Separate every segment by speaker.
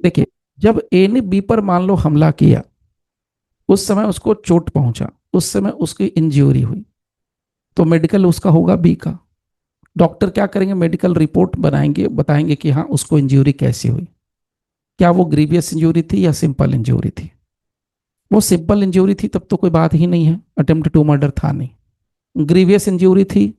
Speaker 1: देखिए, जब ए ने बी पर मान लो हमला किया, उस समय उसको चोट पहुंचा, उस समय उसकी इंजरी हुई, तो मेडिकल उसका होगा बी का। डॉक्टर क्या करेंगे, मेडिकल रिपोर्ट बनाएंगे, बताएंगे कि हाँ उसको इंजरी कैसी हुई, क्या वो ग्रीवियस इंजरी थी या सिंपल इंजरी थी। वो सिंपल इंजरी थी तब तो कोई बात ही नहीं है, अटेम्प्ट टू मर्डर था नहीं। ग्रीवियस इंजरी थी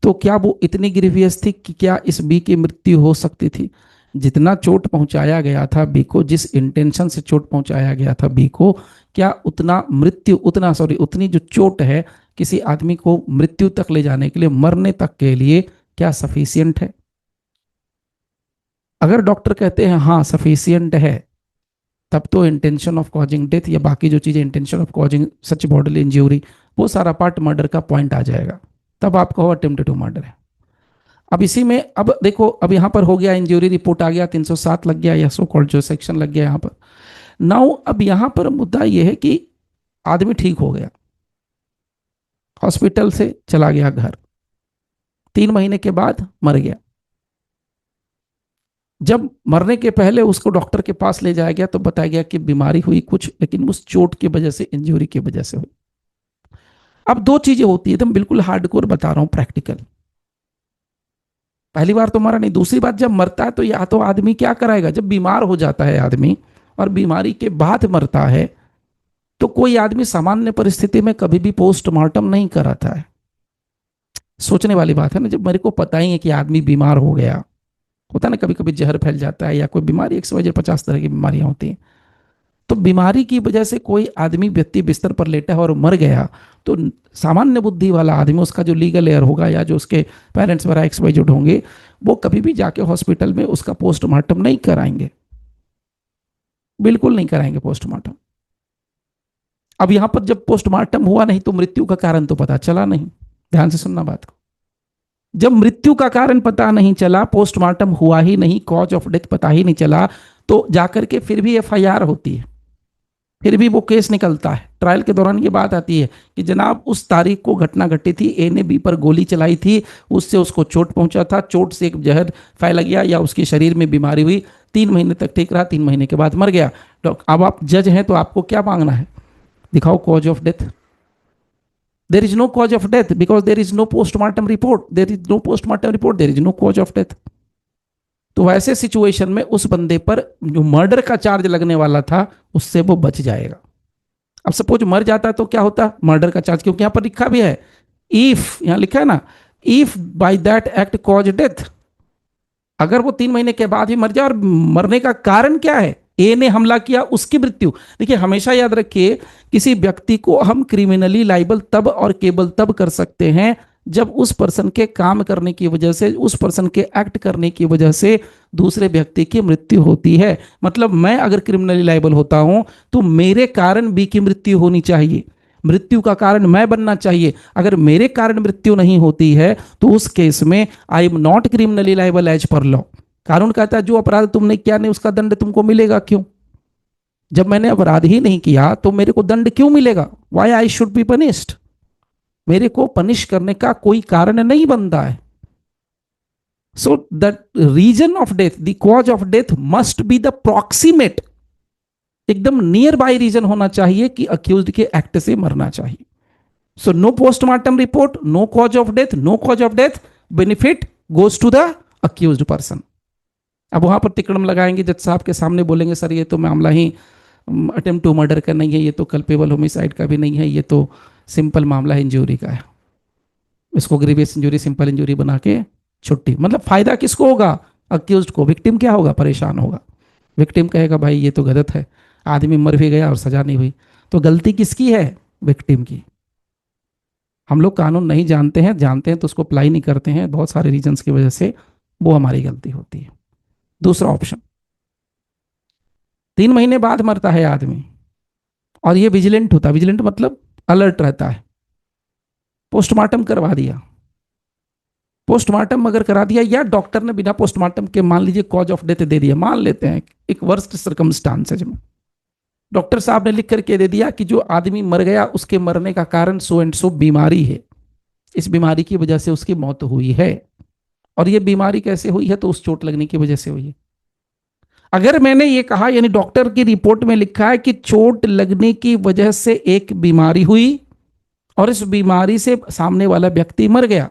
Speaker 1: तो क्या वो इतनी ग्रीवियस थी कि क्या इस बी की मृत्यु हो सकती थी। जितना चोट पहुंचाया गया था बी को, जिस इंटेंशन से चोट पहुंचाया गया था बी को, क्या उतना मृत्यु, उतना सॉरी उतनी जो चोट है किसी आदमी को मृत्यु तक ले जाने के लिए, मरने तक के लिए, क्या सफिशियंट है। अगर डॉक्टर कहते हैं हाँ सफिशियंट है, तब तो इंटेंशन ऑफ कॉजिंग डेथ या बाकी जो चीजें intention of causing such bodily injury, वो सारा पार्ट मर्डर का पॉइंट आ जाएगा। तब आप कहो अटेम्प्ट टू मर्डर है। अब इसी में अब देखो, अब यहां पर हो गया इंज्यूरी रिपोर्ट आ गया, 307 लग गया या सो कॉल्ड जो सेक्शन लग गया यहां पर। नाउ अब यहां पर मुद्दा यह है कि आदमी ठीक हो गया, हॉस्पिटल से चला गया घर, 3 महीने के बाद मर गया। जब मरने के पहले उसको डॉक्टर के पास ले जाया गया तो बताया गया कि बीमारी हुई कुछ, लेकिन उस चोट की वजह से, इंजरी की वजह से हुई। अब दो चीजें होती है, एकदम बिल्कुल हार्डकोर बता रहा हूं प्रैक्टिकल। पहली बार तो मरा नहीं, दूसरी बात जब मरता है तो या तो आदमी क्या कराएगा, जब बीमार हो जाता है आदमी और बीमारी के बाद मरता है, तो कोई आदमी सामान्य परिस्थिति में कभी भी पोस्टमार्टम नहीं कराता है। सोचने वाली बात है ना, जब मेरे को पता ही है कि आदमी बीमार हो गया, होता है ना कभी कभी जहर फैल जाता है या कोई बीमारी, 150 तरह की बीमारियां होती हैं, तो बीमारी की वजह से कोई आदमी व्यक्ति बिस्तर पर लेटा है और मर गया, तो सामान्य बुद्धि वाला आदमी, उसका जो लीगल एयर होगा या जो उसके पेरेंट्स वगैरह एक्सवाइजेड होंगे, वो कभी भी जाके हॉस्पिटल में उसका पोस्टमार्टम नहीं कराएंगे, बिल्कुल नहीं कराएंगे पोस्टमार्टम। अब यहां पर जब पोस्टमार्टम हुआ नहीं तो मृत्यु का कारण तो पता चला नहीं। ध्यान से सुनना बात को। जब मृत्यु का कारण पता नहीं चला, पोस्टमार्टम हुआ ही नहीं, कॉज ऑफ डेथ पता ही नहीं चला, तो जाकर के फिर भी एफआईआर होती है, फिर भी वो केस निकलता है। ट्रायल के दौरान ये बात आती है कि जनाब उस तारीख को घटना घटी थी, ए ने बी पर गोली चलाई थी, उससे उसको चोट पहुंचा था, चोट से एक जहर फैल गया या उसके शरीर में बीमारी हुई, 3 महीने तक ठीक रहा, 3 महीने के बाद मर गया। तो अब आप जज हैं तो आपको क्या मांगना है, दिखाओ cause of death. There is no cause of death because there is no postmortem report, there is no postmortem report, there is no cause of death. तो वैसे सिचुएशन में उस बंदे पर जो मर्डर का चार्ज लगने वाला था उससे वो बच जाएगा। अब सपोज मर जाता तो क्या होता, मर्डर का चार्ज, क्योंकि यहां पर लिखा भी है, इफ, यहां लिखा है ना, if by that act cause death. अगर वो 3 महीने के बाद ही मर जाए, और मरने का कारण क्या है, ए ने हमला किया उसकी मृत्यु। देखिए हमेशा याद रखिए, किसी व्यक्ति को हम क्रिमिनली लाइबल तब और केवल तब कर सकते हैं जब उस पर्सन के काम करने की वजह से, उस पर्सन के एक्ट करने की वजह से दूसरे व्यक्ति की मृत्यु होती है। मतलब मैं अगर क्रिमिनली लाइबल होता हूं तो मेरे कारण बी की मृत्यु होनी चाहिए, मृत्यु का कारण मैं बनना चाहिए। अगर मेरे कारण मृत्यु नहीं होती है तो उस केस में I am not criminally liable as per law. कानून कहता है जो अपराध तुमने किया नहीं उसका दंड तुमको मिलेगा क्यों। जब मैंने अपराध ही नहीं किया तो मेरे को दंड क्यों मिलेगा, why I should be punished. मेरे को पनिश करने का कोई कारण नहीं बनता है। So the reason of death, the cause of death must be the proximate, एकदम नियर बाय रीजन होना चाहिए कि अक्यूज्ड के एक्ट से मरना चाहिए। So no postmortem report, no cause of death, no cause of death, benefit goes to the accused person. अब वहां पर तिकड़म लगाएंगे जज साहब के सामने, बोलेंगे सर ये तो मामला ही अटेम्प्ट टू मर्डर का नहीं है, ये तो कल्पेबल होमिसाइड का भी नहीं है, ये तो सिंपल मामला है, इंजूरी का है, इसको ग्रीवियस इंजूरी सिंपल इंजूरी बना के छुट्टी। मतलब फायदा किसको होगा, अक्यूज्ड को। विक्टिम क्या होगा, परेशान होगा। विक्टिम कहेगा भाई ये तो गलत है, आदमी मर भी गया और सजा नहीं हुई, तो गलती किसकी है, विक्टिम की। हम लोग कानून नहीं जानते हैं, जानते हैं तो उसको अप्लाई नहीं करते हैं, बहुत सारे रीजंस की वजह से, वो हमारी गलती होती है। दूसरा ऑप्शन, 3 महीने बाद मरता है आदमी और ये विजिलेंट होता है, विजिलेंट मतलब अलर्ट रहता है, पोस्टमार्टम करवा दिया, पोस्टमार्टम अगर करा दिया या डॉक्टर ने बिना पोस्टमार्टम के मान लीजिए कॉज ऑफ डेथ दे दिया, मान लेते हैं एक वर्स्ट सर्कमस्टांसेज में डॉक्टर साहब ने लिख करके दे दिया कि जो आदमी मर गया उसके मरने का कारण सो एंड सो बीमारी है, इस बीमारी की वजह से उसकी मौत हुई है, और ये बीमारी कैसे हुई है तो उस चोट लगने की वजह से हुई है। अगर मैंने ये कहा, यानी डॉक्टर की रिपोर्ट में लिखा है कि चोट लगने की वजह से एक बीमारी हुई और इस बीमारी से सामने वाला व्यक्ति मर गया।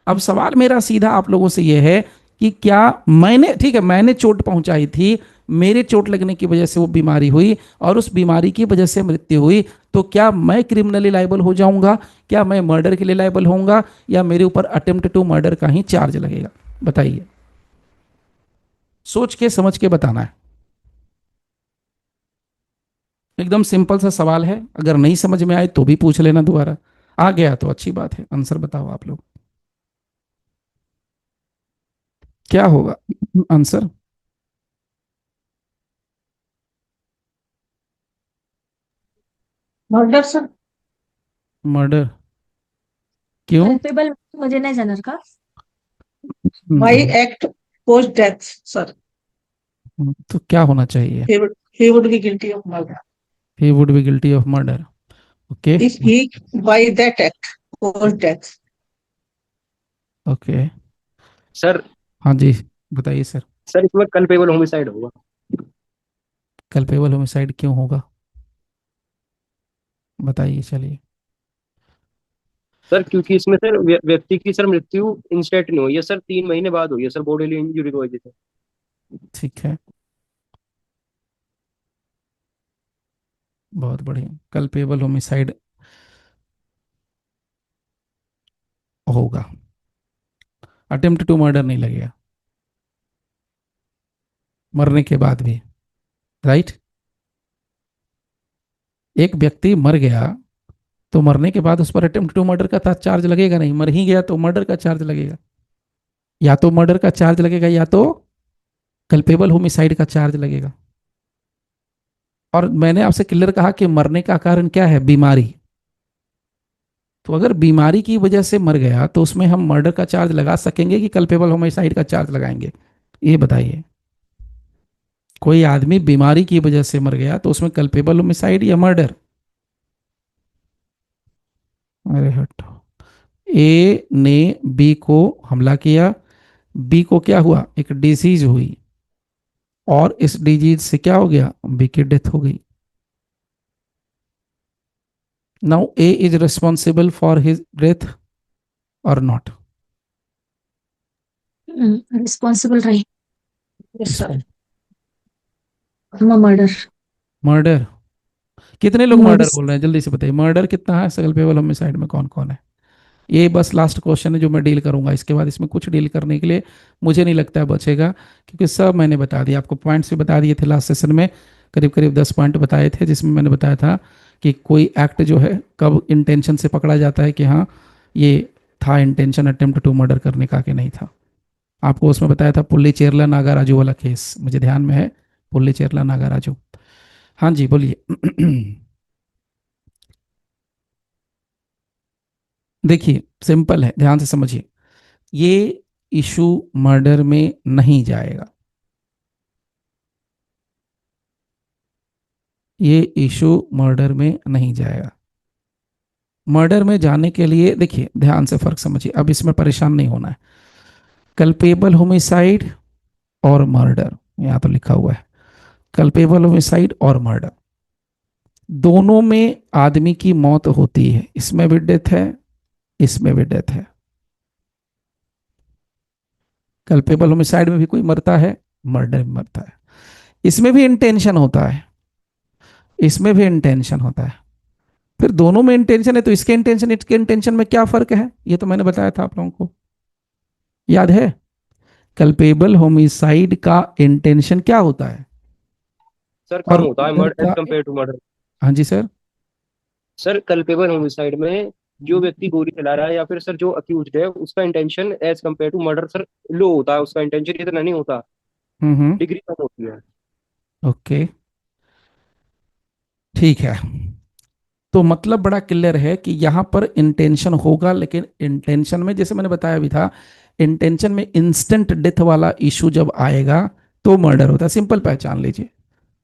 Speaker 1: अब सवाल मेरा सीधा आप लोगों से यह है कि क्या मैंने, ठीक है, मैंने चोट पहुंचाई थी, मेरे चोट लगने की वजह से वो बीमारी हुई और उस बीमारी की वजह से मृत्यु हुई, तो क्या मैं क्रिमिनली लायबल हो जाऊंगा? क्या मैं मर्डर के लिए लायबल होऊंगा या मेरे ऊपर अटेम्प्ट टू मर्डर का ही चार्ज लगेगा? बताइए, सोच के समझ के बताना है। एकदम सिंपल सा सवाल है, अगर नहीं समझ में आए तो भी पूछ लेना दोबारा, आ गया तो अच्छी बात है। आंसर बताओ आप लोग, क्या होगा आंसर?
Speaker 2: Murder sir.
Speaker 1: मर्डर? क्यों?
Speaker 2: कल्पेबल मुझे नहीं जाणार का.
Speaker 3: Why
Speaker 1: hmm,
Speaker 3: act post death, sir?
Speaker 1: तो क्या होना चाहिए?
Speaker 3: He would be guilty of murder.
Speaker 1: He would be guilty of murder. Okay.
Speaker 3: If he by that act post death,
Speaker 1: okay.
Speaker 4: Sir
Speaker 1: हाँ जी, बताइए सर।
Speaker 4: सर इसमें कल्पेबल होमिसाइड होगा।
Speaker 1: Culpable homicide क्यों होगा? बताइए चलिए।
Speaker 4: सर क्योंकि इसमें सर व्यक्ति की सर मृत्यु इंस्टेंट नहीं हुई है सर, 3 महीने बाद हुई है सर, बॉडीली इंजरी की वजह से।
Speaker 1: ठीक है, बहुत बढ़िया। कल्पेबल होमिसाइड होगा, अटेम्प्ट टू मर्डर नहीं लगेगा मरने के बाद भी, राइट? एक व्यक्ति मर गया तो मरने के बाद उस पर अटेम्प्ट टू मर्डर का चार्ज लगेगा नहीं, मर ही गया तो मर्डर का चार्ज लगेगा। या तो मर्डर का चार्ज लगेगा या तो कल्पेबल होमिसाइड का चार्ज लगेगा। और मैंने आपसे क्लियर कहा कि मरने का कारण क्या है? बीमारी। तो अगर बीमारी की वजह से मर गया तो उसमें हम मर्डर का चार्ज लगा सकेंगे कि कल्पेबल होमिसाइड का चार्ज लगाएंगे? ये बताइए। कोई आदमी बीमारी की वजह से मर गया तो उसमें कल्पेबल होमिसाइड या मर्डर? अरे हटो। ए ने बी को हमला किया, बी को क्या हुआ? एक डिजीज हुई और इस डिजीज से क्या हो गया? बी की डेथ हो गई। Now A is responsible for his death और नॉट?
Speaker 2: रिस्पॉन्सिबल रही.
Speaker 3: yes, sir.
Speaker 2: मर्डर.
Speaker 1: मर्डर? कितने लोग मर्डर
Speaker 2: मर्डर.
Speaker 1: बोल रहे हैं जल्दी से बताइए, मर्डर कितना है कल्पेबल होमिसाइड में? कौन कौन है? ये बस लास्ट क्वेश्चन है जो मैं डील करूंगा, इसके बाद इसमें कुछ डील करने के लिए मुझे नहीं लगता है बचेगा, क्योंकि सब मैंने बता दिया आपको, पॉइंट्स भी बता दिए थे लास्ट सेशन में, करीब करीब 10 पॉइंट बताए थे, जिसमें मैंने बताया था कि कोई एक्ट जो है कब इंटेंशन से पकड़ा जाता है कि हाँ ये था इंटेंशन अटेम्प्ट टू मर्डर करने का कि नहीं था। आपको उसमें बताया था पुल्ली चेरला नागाराजू वाला केस, मुझे ध्यान में है, पुल्ली चेरला नागाराजू। हाँ जी बोलिए। देखिए सिंपल है, ध्यान से समझिए, ये इशू मर्डर में नहीं जाएगा, ये इशू मर्डर में नहीं जाएगा। मर्डर में जाने के लिए देखिए ध्यान से फर्क समझिए, अब इसमें परेशान नहीं होना है। कल्पेबल होमिसाइड और मर्डर, यहां तो लिखा हुआ है कल्पेबल होमिसाइड और मर्डर, दोनों में आदमी की मौत होती है, इसमें भी डेथ है, इसमें भी डेथ है। कल्पेबल होमिसाइड में भी कोई मरता है, मर्डर में मरता है, इसमें भी इंटेंशन होता है, इसमें भी इंटेंशन होता है। फिर दोनों में इंटेंशन है तो इसके इंटेंशन इसके इंटेंशन में क्या फर्क है? ये तो मैंने बताया था आप लोगों को, याद है? कल्पेबल होमिसाइड का इंटेंशन क्या होता है
Speaker 4: सर
Speaker 1: और
Speaker 4: कम होता है
Speaker 1: मर्डर
Speaker 4: मर्डर एज
Speaker 1: का?
Speaker 4: Compare to murder.
Speaker 1: हाँ जी सर।
Speaker 4: सर कल्पेबल होमिसाइड में जो व्यक्ति गोली चला रहा है या फिर सर जो अक्यूज्ड है उसका intention as compare to murder sir low होता है, उसका इंटेंशन इतना नहीं होता,
Speaker 1: हम्म।
Speaker 4: डिग्री कम होती है।
Speaker 1: ओके, ठीक है। तो मतलब बड़ा क्लियर है कि यहां पर इंटेंशन होगा, लेकिन इंटेंशन में जैसे मैंने बताया भी था, इंटेंशन में इंस्टेंट डेथ वाला इशू जब आएगा तो मर्डर होता है, सिंपल पहचान लीजिए।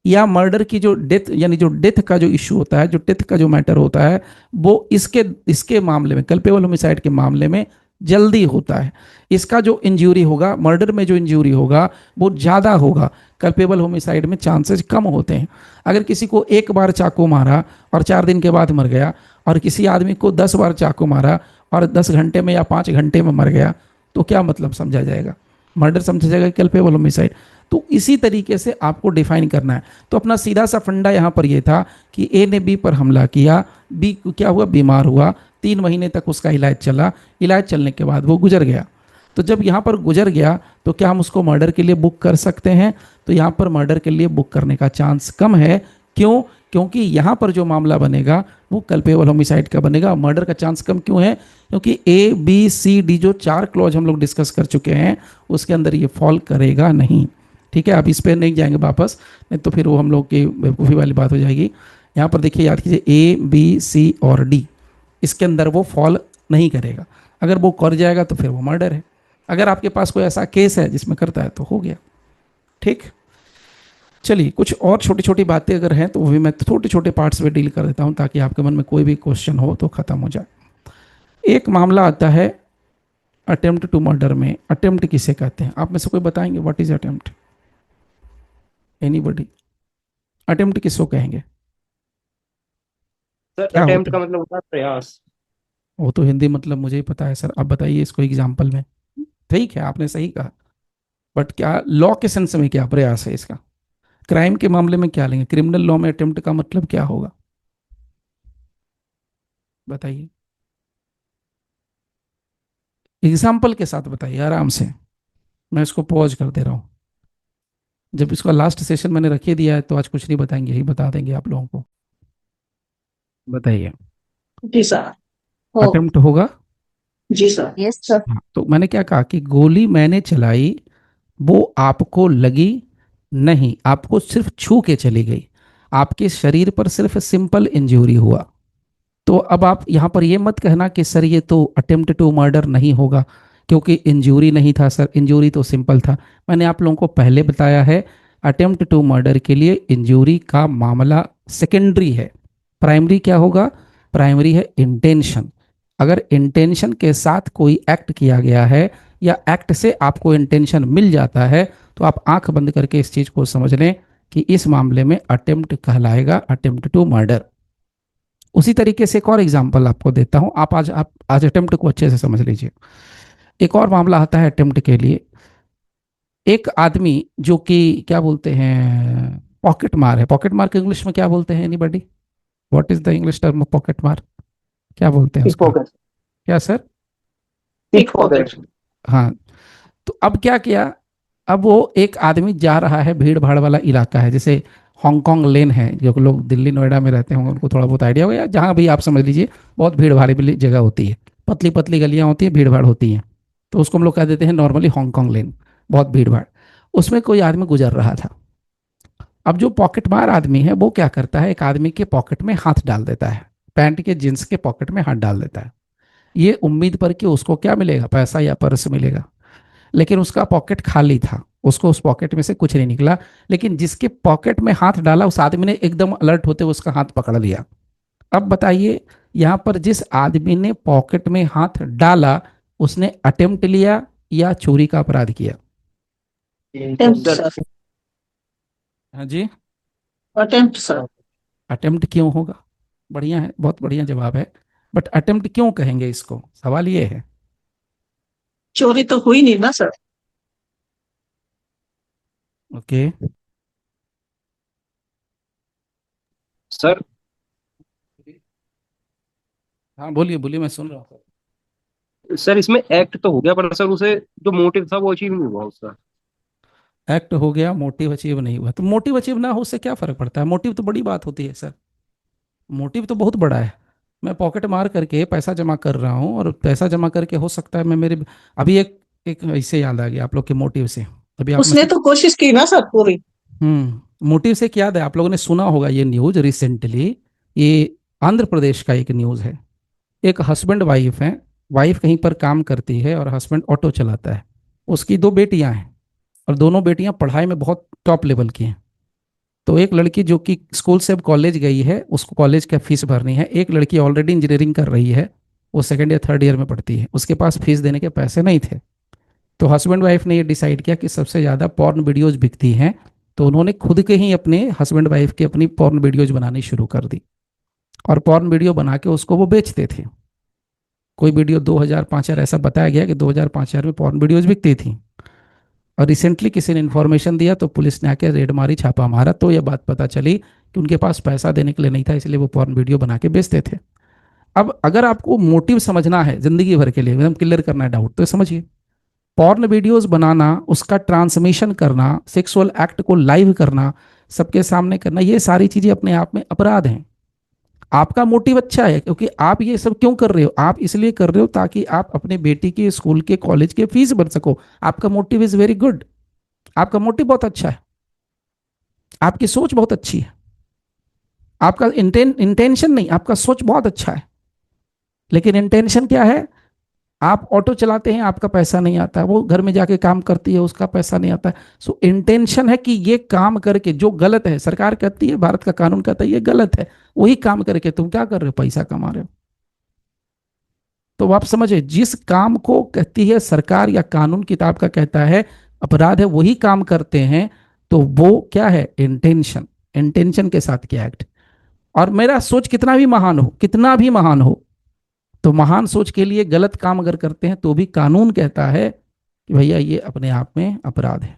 Speaker 1: या मर्डर की जो डेथ, यानी जो डेथ का जो इशू होता है, जो डेथ का जो मैटर होता है, वो इसके इसके मामले में, कल्पेबल होमिसाइड के मामले में जल्दी होता है। इसका जो इंजरी होगा, मर्डर में जो इंजरी होगा वो ज़्यादा होगा, कल्पेबल होमिसाइड में चांसेस कम होते हैं। अगर किसी को एक बार चाकू मारा और 4 दिन के बाद मर गया, और किसी आदमी को 10 बार चाकू मारा और 10 घंटे में या 5 घंटे में मर गया, तो क्या मतलब समझा जाएगा? मर्डर समझा जाएगा, कल्पेबल होमिसाइड। तो इसी तरीके से आपको डिफाइन करना है। तो अपना सीधा सा फंडा यहाँ पर यह था कि ए ने बी पर हमला किया, बी क्या हुआ, बीमार हुआ, 3 महीने तक उसका इलाज चला, इलाज चलने के बाद वो गुजर गया। तो जब यहाँ पर गुजर गया तो क्या हम उसको मर्डर के लिए बुक कर सकते हैं? तो यहाँ पर मर्डर के लिए बुक करने का चांस कम है। क्यों? क्योंकि यहाँ पर जो मामला बनेगा वो कल्पेबल होमिसाइड का बनेगा। मर्डर का चांस कम क्यों है? क्योंकि ए बी सी डी जो 4 क्लॉज हम लोग डिस्कस कर चुके हैं उसके अंदर ये फॉल करेगा नहीं। ठीक है, आप इस पर नहीं जाएंगे वापस, नहीं तो फिर वो हम लोग की बेवकूफ़ी वाली बात हो जाएगी। यहाँ पर देखिए, याद कीजिए, ए बी सी और डी, इसके अंदर वो फॉल नहीं करेगा। अगर वो कर जाएगा तो फिर वो मर्डर है। अगर आपके पास कोई ऐसा केस है जिसमें करता है तो हो गया। ठीक, चलिए कुछ और छोटी छोटी बातें अगर हैं तो वो भी मैं छोटे छोटे पार्ट्स में डील कर देता हूँ ताकि आपके मन में कोई भी क्वेश्चन हो तो ख़त्म हो जाए। एक मामला आता है अटेम्प्ट टू मर्डर में। अटेम्प्ट किसे कहते हैं? आप में से कोई बताएंगे what is attempt? Anybody? Attempt किसको कहेंगे?
Speaker 4: सर
Speaker 1: क्या
Speaker 4: अटेम्प्ट
Speaker 1: होता
Speaker 4: का
Speaker 1: है?
Speaker 4: मतलब होता है प्रयास।
Speaker 1: वो तो हिंदी मतलब मुझे ही पता है सर, आप बताइए इसको एग्जाम्पल में। ठीक है, आपने सही कहा, बट क्या लॉ के सेंस में क्या प्रयास है इसका? क्राइम के मामले में क्या लेंगे? क्रिमिनल लॉ में अटेम्प्ट का मतलब क्या होगा, बताइए एग्जाम्पल के साथ बताइए आराम से। मैं इसको पॉज कर दे रहा हूँ। जब इसका लास्ट सेशन मैंने रख ही दिया है तो आज कुछ नहीं बताएंगे, यही बता देंगे आप लोगों को। बताइए,
Speaker 3: जी सर।
Speaker 2: हो।
Speaker 1: अटेम्प्ट होगा।
Speaker 3: जी सर।
Speaker 2: Yes sir.
Speaker 1: हाँ, तो मैंने क्या कहा कि गोली मैंने चलाई, वो आपको लगी नहीं, आपको सिर्फ छू के चली गई, आपके शरीर पर सिर्फ सिंपल इंजरी हुआ। तो अब आप यहाँ पर ये मत कहना कि सर ये तो अटेम्प्ट टू मर्डर नहीं होगा क्योंकि इंजरी नहीं था। सर इंजरी तो सिंपल था। मैंने आप लोगों को पहले बताया है अटेम्प्ट टू मर्डर के लिए इंजरी का मामला सेकेंडरी है। प्राइमरी क्या होगा? प्राइमरी है इंटेंशन। अगर इंटेंशन के साथ कोई एक्ट किया गया है या एक्ट से आपको इंटेंशन मिल जाता है तो आप आंख बंद करके इस चीज़ को समझ लें कि इस मामले में अटेम्प्ट कहलाएगा, अटेम्प्ट टू मर्डर। उसी तरीके से एक और एग्जांपल आपको देता हूं, आप आज अटेम्प्ट को अच्छे से समझ लीजिए। एक और मामला आता है अटेम्प्ट के लिए। एक आदमी जो कि क्या बोलते हैं, पॉकेट मार है। पॉकेट मार के इंग्लिश में क्या बोलते हैं? Anybody? What is the English term of pocket मार? क्या बोलते हैं उसका?
Speaker 4: पिकपॉकेट।
Speaker 1: क्या सर?
Speaker 4: पिकपॉकेट।
Speaker 1: हाँ, तो अब क्या किया, अब वो एक आदमी जा रहा है, भीड़ भाड़ वाला इलाका है, जैसे हांगकांग लेन है, जो लोग दिल्ली नोएडा में रहते होंगे उनको थोड़ा बहुत आइडिया होगा, या जहाँ भी आप समझ लीजिए बहुत भीड़ भाड़ वाली जगह होती है, पतली पतली गलियाँ होती हैं, भीड़ भाड़ होती हैं, तो उसको हम लोग कह देते हैं नॉर्मली हांगकांग लेन, बहुत भीड़ भाड़। उसमें कोई आदमी गुजर रहा था। अब जो पॉकेट मार आदमी है वो क्या करता है, एक आदमी के पॉकेट में हाथ डाल देता है, पैंट के जींस के पॉकेट में हाथ डाल देता है, ये उम्मीद पर कि उसको क्या मिलेगा, पैसा या पर्स मिलेगा। लेकिन उसका पॉकेट खाली था, उसको उस पॉकेट में से कुछ नहीं निकला। लेकिन जिसके पॉकेट में हाथ डाला उस आदमी ने एकदम अलर्ट होते हुए उसका हाथ पकड़ लिया। अब बताइए, यहां पर जिस आदमी ने पॉकेट में हाथ डाला उसने अटेम्प्ट लिया या चोरी का अपराध किया?
Speaker 3: Attempt
Speaker 4: sir
Speaker 3: sir.
Speaker 1: हाँ जी,
Speaker 3: अटेम्प्ट सर।
Speaker 1: अटेम्प्ट क्यों होगा? बढ़िया है, बहुत बढ़िया जवाब है, बट अटेम्प्ट क्यों कहेंगे इसको, सवाल ये है।
Speaker 3: चोरी तो हुई नहीं ना सर।
Speaker 1: ओके,
Speaker 4: सर
Speaker 1: हाँ बोलिए बोलिए, मैं सुन रहा हूँ।
Speaker 4: सर इसमें एक्ट तो हो गया पर सर उसे जो मोटिव था वो अचीव नहीं हुआ उसका।
Speaker 1: एक्ट हो गया, मोटिव अचीव नहीं हुआ, तो मोटिव अचीव ना हो उससे क्या फर्क पड़ता है? मोटिव तो बड़ी बात होती है सर, मोटिव तो बहुत बड़ा है। मैं पॉकेट मार करके पैसा जमा कर रहा हूँ और पैसा जमा करके हो सकता है मैं मेरे, अभी एक एक इससे याद आ गया आप लोग के मोटिव से, अभी आप में
Speaker 3: उसने
Speaker 1: से,
Speaker 3: तो कोशिश की ना सर पूरी।
Speaker 1: मोटिव से क्या याद है, आप लोगों ने सुना होगा ये न्यूज रिसेंटली, ये आंध्र प्रदेश का एक न्यूज है। एक हस्बैंड वाइफ है, वाइफ कहीं पर काम करती है और हस्बैंड ऑटो चलाता है। उसकी 2 बेटियां हैं और दोनों बेटियां पढ़ाई में बहुत टॉप लेवल की हैं। तो एक लड़की जो कि स्कूल से अब कॉलेज गई है, उसको कॉलेज का फीस भरनी है। एक लड़की ऑलरेडी इंजीनियरिंग कर रही है, वो सेकंड या थर्ड ईयर में पढ़ती है, उसके पास फीस देने के पैसे नहीं थे। तो हस्बैंड वाइफ ने ये डिसाइड किया कि सबसे ज़्यादा पॉर्न वीडियोज बिकती हैं, तो उन्होंने खुद के ही अपने हस्बैंड वाइफ की अपनी पॉर्न वीडियोज बनानी शुरू कर दी, और पॉर्न वीडियो बना के उसको वो बेचते थे। कोई वीडियो 2000 5000, ऐसा बताया गया कि 2000 5000 में पॉर्न वीडियोज बिकती थी। और रिसेंटली किसी ने इन्फॉर्मेशन दिया तो पुलिस ने आके रेड मारी, छापा मारा, तो ये बात पता चली कि उनके पास पैसा देने के लिए नहीं था, इसलिए वो पॉर्न वीडियो बना के बेचते थे। अब अगर आपको मोटिव समझना है जिंदगी भर के लिए, एकदम क्लियर करना है डाउट, तो समझिए, पॉर्न वीडियोस बनाना, उसका ट्रांसमिशन करना, सेक्सुअल एक्ट को लाइव करना, सबके सामने करना, ये सारी चीजें अपने आप में अपराध हैं। आपका मोटिव अच्छा है, क्योंकि आप ये सब क्यों कर रहे हो? आप इसलिए कर रहे हो ताकि आप अपने बेटी के स्कूल के कॉलेज के फीस भर सको। आपका मोटिव इज वेरी गुड, आपका मोटिव बहुत अच्छा है, आपकी सोच बहुत अच्छी है, आपका इंटेंशन नहीं, आपका सोच बहुत अच्छा है। लेकिन इंटेंशन क्या है? आप ऑटो चलाते हैं, आपका पैसा नहीं आता, वो घर में जाके काम करती है, उसका पैसा नहीं आता। सो इंटेंशन है कि ये काम करके जो गलत है, सरकार कहती है, भारत का कानून कहता है ये गलत है, वही काम करके तुम क्या कर रहे हो? पैसा कमा रहे हो। तो आप समझे, जिस काम को कहती है सरकार या कानून किताब का कहता है अपराध है, वही काम करते हैं, तो वो क्या है? इंटेंशन। इंटेंशन के साथ किया एक्ट। और मेरा सोच कितना भी महान हो, कितना भी महान हो, तो महान सोच के लिए गलत काम अगर करते हैं तो भी कानून कहता है कि भैया ये अपने आप में अपराध है।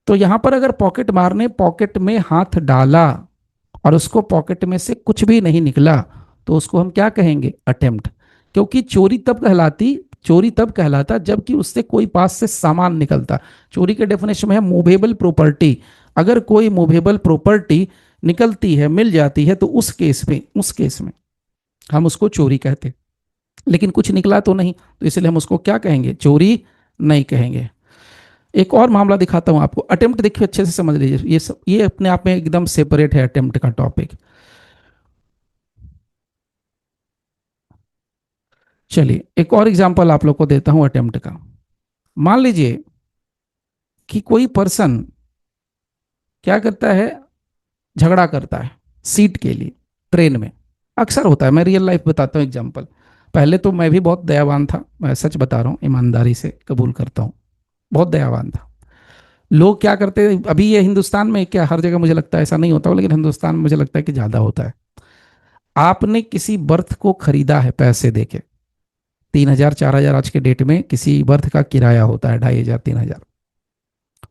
Speaker 1: तो यहां पर अगर पॉकेट मारने, पॉकेट में हाथ डाला और उसको पॉकेट में से कुछ भी नहीं निकला, तो उसको हम क्या कहेंगे? अटेम्प्ट। क्योंकि चोरी तब कहलाता जबकि उससे कोई पास से सामान निकलता। चोरी के डेफिनेशन में है मूवेबल प्रॉपर्टी। अगर कोई मूवेबल प्रॉपर्टी निकलती है, मिल जाती है, तो उस केस में हम उसको चोरी कहते। लेकिन कुछ निकला तो नहीं, तो इसलिए हम उसको क्या कहेंगे? चोरी नहीं कहेंगे। एक और मामला दिखाता हूं आपको। अटेम्प्ट देखिए, अच्छे से समझ लीजिए, ये अपने आप में एकदम सेपरेट है अटेम्प्ट का टॉपिक। चलिए एक और एग्जांपल आप लोग को देता हूं अटेम्प्ट का। मान लीजिए कि कोई पर्सन क्या करता है? झगड़ा करता है सीट के लिए, ट्रेन में। अक्सर होता है, मैं रियल लाइफ बताता हूँ एग्जांपल। पहले तो मैं भी बहुत दयावान था, मैं सच बता रहा हूँ, ईमानदारी से कबूल करता हूँ, बहुत दयावान था। लोग क्या करते हैं, अभी ये हिंदुस्तान में क्या, हर जगह मुझे लगता है ऐसा नहीं होता हो, लेकिन हिंदुस्तान में मुझे लगता है कि ज़्यादा होता है। आपने किसी बर्थ को खरीदा है पैसे देके, 3000 4000 आज के डेट में किसी बर्थ का किराया होता है 2500 3000।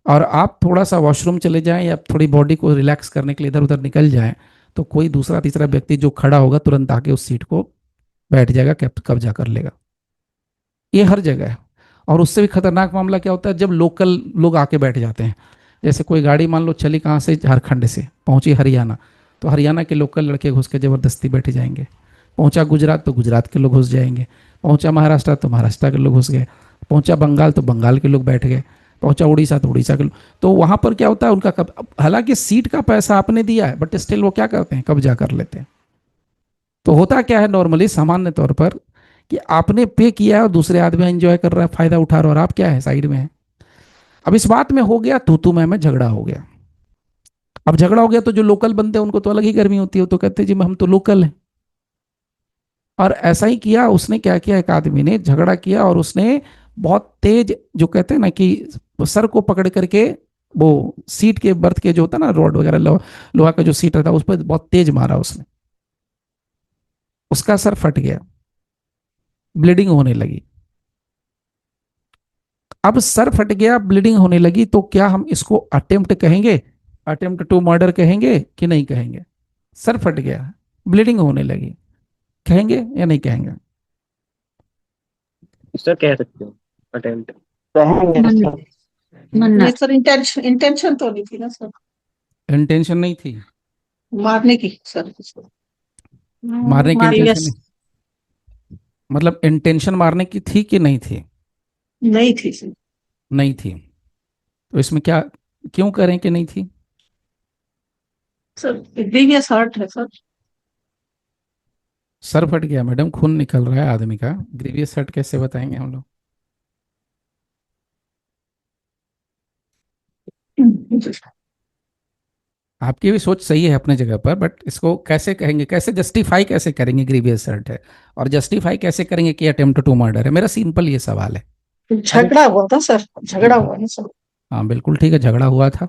Speaker 1: और आप थोड़ा सा वॉशरूम चले जाएं या थोड़ी बॉडी को रिलैक्स करने के लिए इधर उधर निकल जाएं, तो कोई दूसरा तीसरा व्यक्ति जो खड़ा होगा तुरंत आके उस सीट को बैठ जाएगा, कब्जा कर लेगा। ये हर जगह है। और उससे भी खतरनाक मामला क्या होता है? जब लोकल लोग आके बैठ जाते हैं। जैसे कोई गाड़ी मान लो चली कहाँ से, झारखंड से पहुंची हरियाणा, तो हरियाणा के लोकल लड़के घुस के ज़बरदस्ती बैठ जाएंगे। पहुंचा गुजरात तो गुजरात के लोग घुस जाएंगे। पहुंचा महाराष्ट्र तो महाराष्ट्र के लोग घुस गए। पहुंचा बंगाल तो बंगाल के लोग बैठ गए। पहुंचा उड़ीसा तो उड़ीसा के लोग। तो वहां पर क्या होता है, उनका हालांकि सीट का पैसा आपने दिया है, बट स्टिल वो क्या करते हैं? कब्जा कर लेते हैं। तो होता क्या है नॉर्मली, सामान्य तौर पर, कि आपने पे किया है और दूसरे आदमी एंजॉय कर रहा है, फायदा उठा रहा है, और आप क्या है? साइड में है। अब इस बात में हो गया तू मैं झगड़ा हो गया। अब झगड़ा हो गया तो जो लोकल बंदे हैं उनको तो अलग ही गर्मी होती है, तो कहते हैं जी हम तो लोकल हैं। और ऐसा ही किया उसने, क्या किया, एक आदमी ने झगड़ा किया और उसने बहुत तेज, जो कहते हैं ना कि सर को पकड़ करके, वो सीट के बर्थ के जो होता है ना रॉड वगैरह, लोहा का जो सीट रहता है, उस पर बहुत तेज मारा उसने। उसका सर फट गया, ब्लीडिंग होने लगी। अब सर फट गया, ब्लीडिंग होने लगी, तो क्या हम इसको अटेम्प्ट कहेंगे? अटेम्प्ट टू मर्डर कहेंगे कि नहीं कहेंगे? सर फट गया, ब्लीडिंग होने लगी, कहेंगे या नहीं कहेंगे?
Speaker 4: सर कह सकते हो अटेम्प्ट।
Speaker 2: मन्ना मन्ना
Speaker 3: नहीं सर, इंटेंशन इंटेंशन तो नहीं थी ना सर,
Speaker 1: इंटेंशन नहीं थी?
Speaker 3: मारने की सर।
Speaker 1: मारने की इंटेंशन
Speaker 3: प्रीवियस
Speaker 1: नहीं? मतलब इंटेंशन मारने की थी कि नहीं थी?
Speaker 3: नहीं थी सर।
Speaker 1: नहीं थी। तो इसमें क्या, क्यों करें कि नहीं थी?
Speaker 3: सर प्रीवियस हर्ट है सर।
Speaker 1: सर फट गया मैडम, खून निकल रहा है आदमी का, ग्रीवियस हर्ट कैसे बताएंगे हम लोग? आपकी भी सोच सही है अपने जगह पर, बट इसको कैसे कहेंगे, कैसे जस्टिफाई कैसे करेंगे ग्रीवियस हर्ट है, और जस्टिफाई कैसे करेंगे कि अटेम्प्ट टू मर्डर है? मेरा सिंपल ये सवाल है। अगर
Speaker 3: झगड़ा हुआ था सर, झगड़ा हुआ है सर।
Speaker 1: हाँ बिल्कुल ठीक है, झगड़ा हुआ था,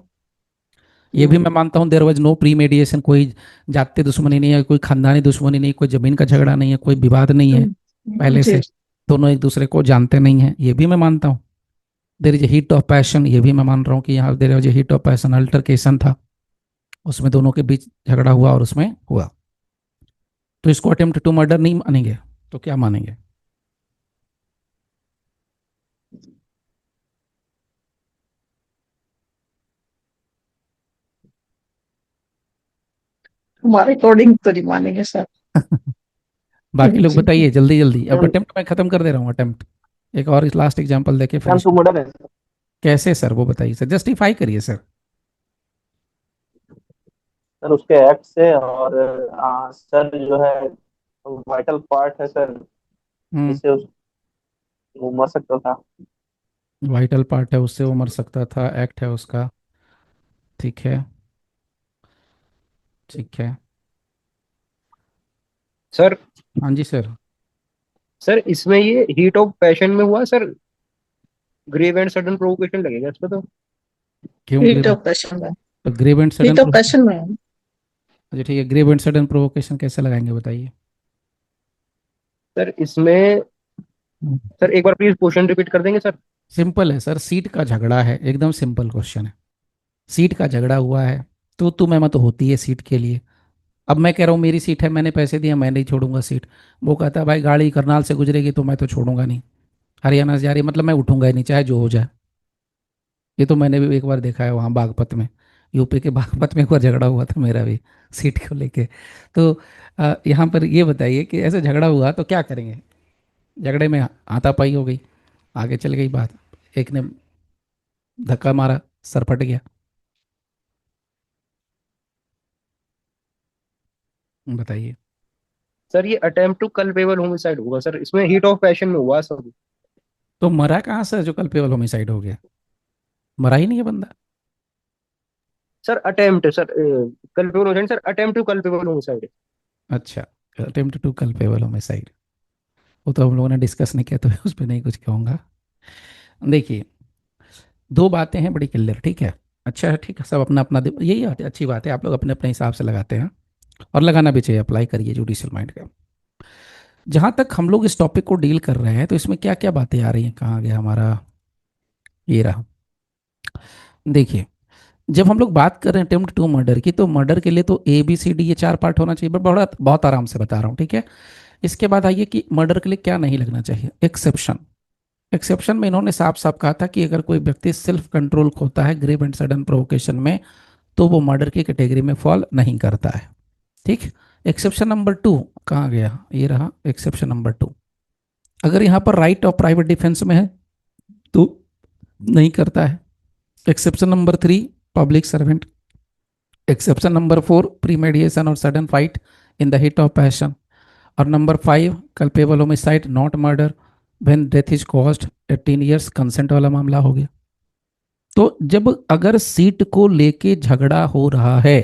Speaker 1: ये भी
Speaker 3: हम्म,
Speaker 1: मैं मानता हूँ। There was no premeditation, कोई जाति दुश्मनी नहीं है, कोई खानदानी दुश्मनी नहीं, कोई जमीन का झगड़ा नहीं है, कोई विवाद नहीं है पहले
Speaker 3: जी।
Speaker 1: से, दोनों एक दूसरे को जानते नहीं है, ये भी मैं मानता हूँ। There is a heat of passion, ये भी मैं मान रहा हूँ कि यहाँ there is a heat of passion, altercation था, उसमें दोनों के बीच झगड़ा हुआ और उसमें हुआ। तो इसको अटेम्प्ट टू मर्डर नहीं मानेंगे तो क्या मानेंगे?
Speaker 3: हमारे अकॉर्डिंग तो नहीं मानेंगे सर।
Speaker 1: बाकी लोग
Speaker 3: जी।
Speaker 1: बताइए जल्दी जल्दी, अब
Speaker 2: मैम
Speaker 1: अटेम्प्ट मैं खत्म कर दे रहा हूँ, अटेम्प्ट एक और लास्ट एग्जांपल देके फिर
Speaker 2: मैम टू
Speaker 1: इसको
Speaker 2: मर्डर है सर।
Speaker 1: कैसे सर वो बताइए सर, जस्टिफाई करिए सर।
Speaker 2: सर उसके एक्ट से, और सर जो है वाइटल पार्ट है सर,
Speaker 1: हम्म,
Speaker 2: जिससे वो मर सकता था।
Speaker 1: वाइटल पार्ट है उससे वो मर सकता था, एक्ट है उसका, ठीक है, ठीक है।
Speaker 4: सर
Speaker 1: हाँ जी सर।
Speaker 4: सर इसमें ये हीट ऑफ पैशन में हुआ sir, grave and sudden provocation लगेगा इसमें तो।
Speaker 1: क्यों
Speaker 3: हीट
Speaker 1: ग्रेव?
Speaker 3: ऑफ पैशन में।
Speaker 1: तो grave and sudden
Speaker 3: heat of passion में।
Speaker 1: अच्छा ठीक है, ग्रेव एंड सडन प्रोवोकेशन कैसे लगाएंगे बताइए?
Speaker 4: सर इसमें, सर एक बार प्लीज क्वेश्चन रिपीट कर देंगे सर।
Speaker 1: सिंपल है सर, सीट का झगड़ा है, एकदम सिंपल क्वेश्चन है। सीट का झगड़ा हुआ है, तो मैं तो होती है सीट के लिए। अब मैं कह रहा हूँ मेरी सीट है, मैंने पैसे दिए, मैं नहीं छोड़ूंगा सीट। वो कहता है भाई गाड़ी करनाल से गुजरेगी तो मैं तो छोड़ूंगा नहीं, हरियाणा से जा रही है, मतलब मैं उठूंगा ही नहीं चाहे जो हो जाए। ये तो मैंने भी एक बार देखा है वहाँ बागपत में, यूपी के बागपत में एक बार झगड़ा हुआ था मेरा भी सीट को लेके। तो यहाँ पर ये बताइए कि ऐसे झगड़ा हुआ तो क्या करेंगे? झगड़े में हाथापाई हो गई, आगे चल गई बात, एक ने धक्का मारा, सर फट गया, बताइए।
Speaker 4: सर ये अटेम्प्ट टू कल्पेबल होमिसाइड होगा सर, इसमें हीट ऑफ पैशन में हुआ सब।
Speaker 1: तो मरा कहाँ सर जो कल्पेबल होमिसाइड हो गया? मरा ही नहीं है बंदा।
Speaker 4: Sir attempt sir, culpable homicide sir, attempt to culpable homicide.
Speaker 1: अच्छा, अटेम्प्ट टू कल्पेबल होमिसाइड, वो तो हम लोगों ने डिस्कस नहीं किया तो मैं उस पर नहीं कुछ कहूँगा। देखिए, दो बातें हैं बड़ी क्लियर, ठीक है? अच्छा है, ठीक है, सब अपना अपना यही अच्छी बात है, आप लोग अपने अपने हिसाब से लगाते हैं और लगाना भी चाहिए, अप्लाई करिए जुडिशियल माइंड का। जहाँ तक हम लोग इस टॉपिक को डील कर रहे हैं तो इसमें क्या क्या बातें आ रही हैं, कहाँ गया हमारा, ये रहा। देखिए, जब हम लोग बात कर रहे हैं अटेम्प्ट टू मर्डर की, तो मर्डर के लिए तो ए बी सी डी ये चार पार्ट होना चाहिए, बट बड़ा बहुत आराम से बता रहा हूँ, ठीक है? इसके बाद आइए कि मर्डर के लिए क्या नहीं लगना चाहिए, एक्सेप्शन। एक्सेप्शन में इन्होंने साफ साफ कहा था कि अगर कोई व्यक्ति सेल्फ कंट्रोल खोता है ग्रेव एंड सडन प्रोवोकेशन में, तो वो मर्डर की कैटेगरी में फॉल नहीं करता है, ठीक। एक्सेप्शन नंबर टू कहाँ गया, ये रहा एक्सेप्शन नंबर टू। अगर यहाँ पर राइट ऑफ प्राइवेट डिफेंस में है तो नहीं करता है। Exception number three, public servant. Exception number four, premeditation और sudden fight in the heat of passion. और number five, culpable homicide not murder when death is caused 18 years, consent वाला मामला हो गया। तो जब अगर सीट को लेके झगड़ा हो रहा है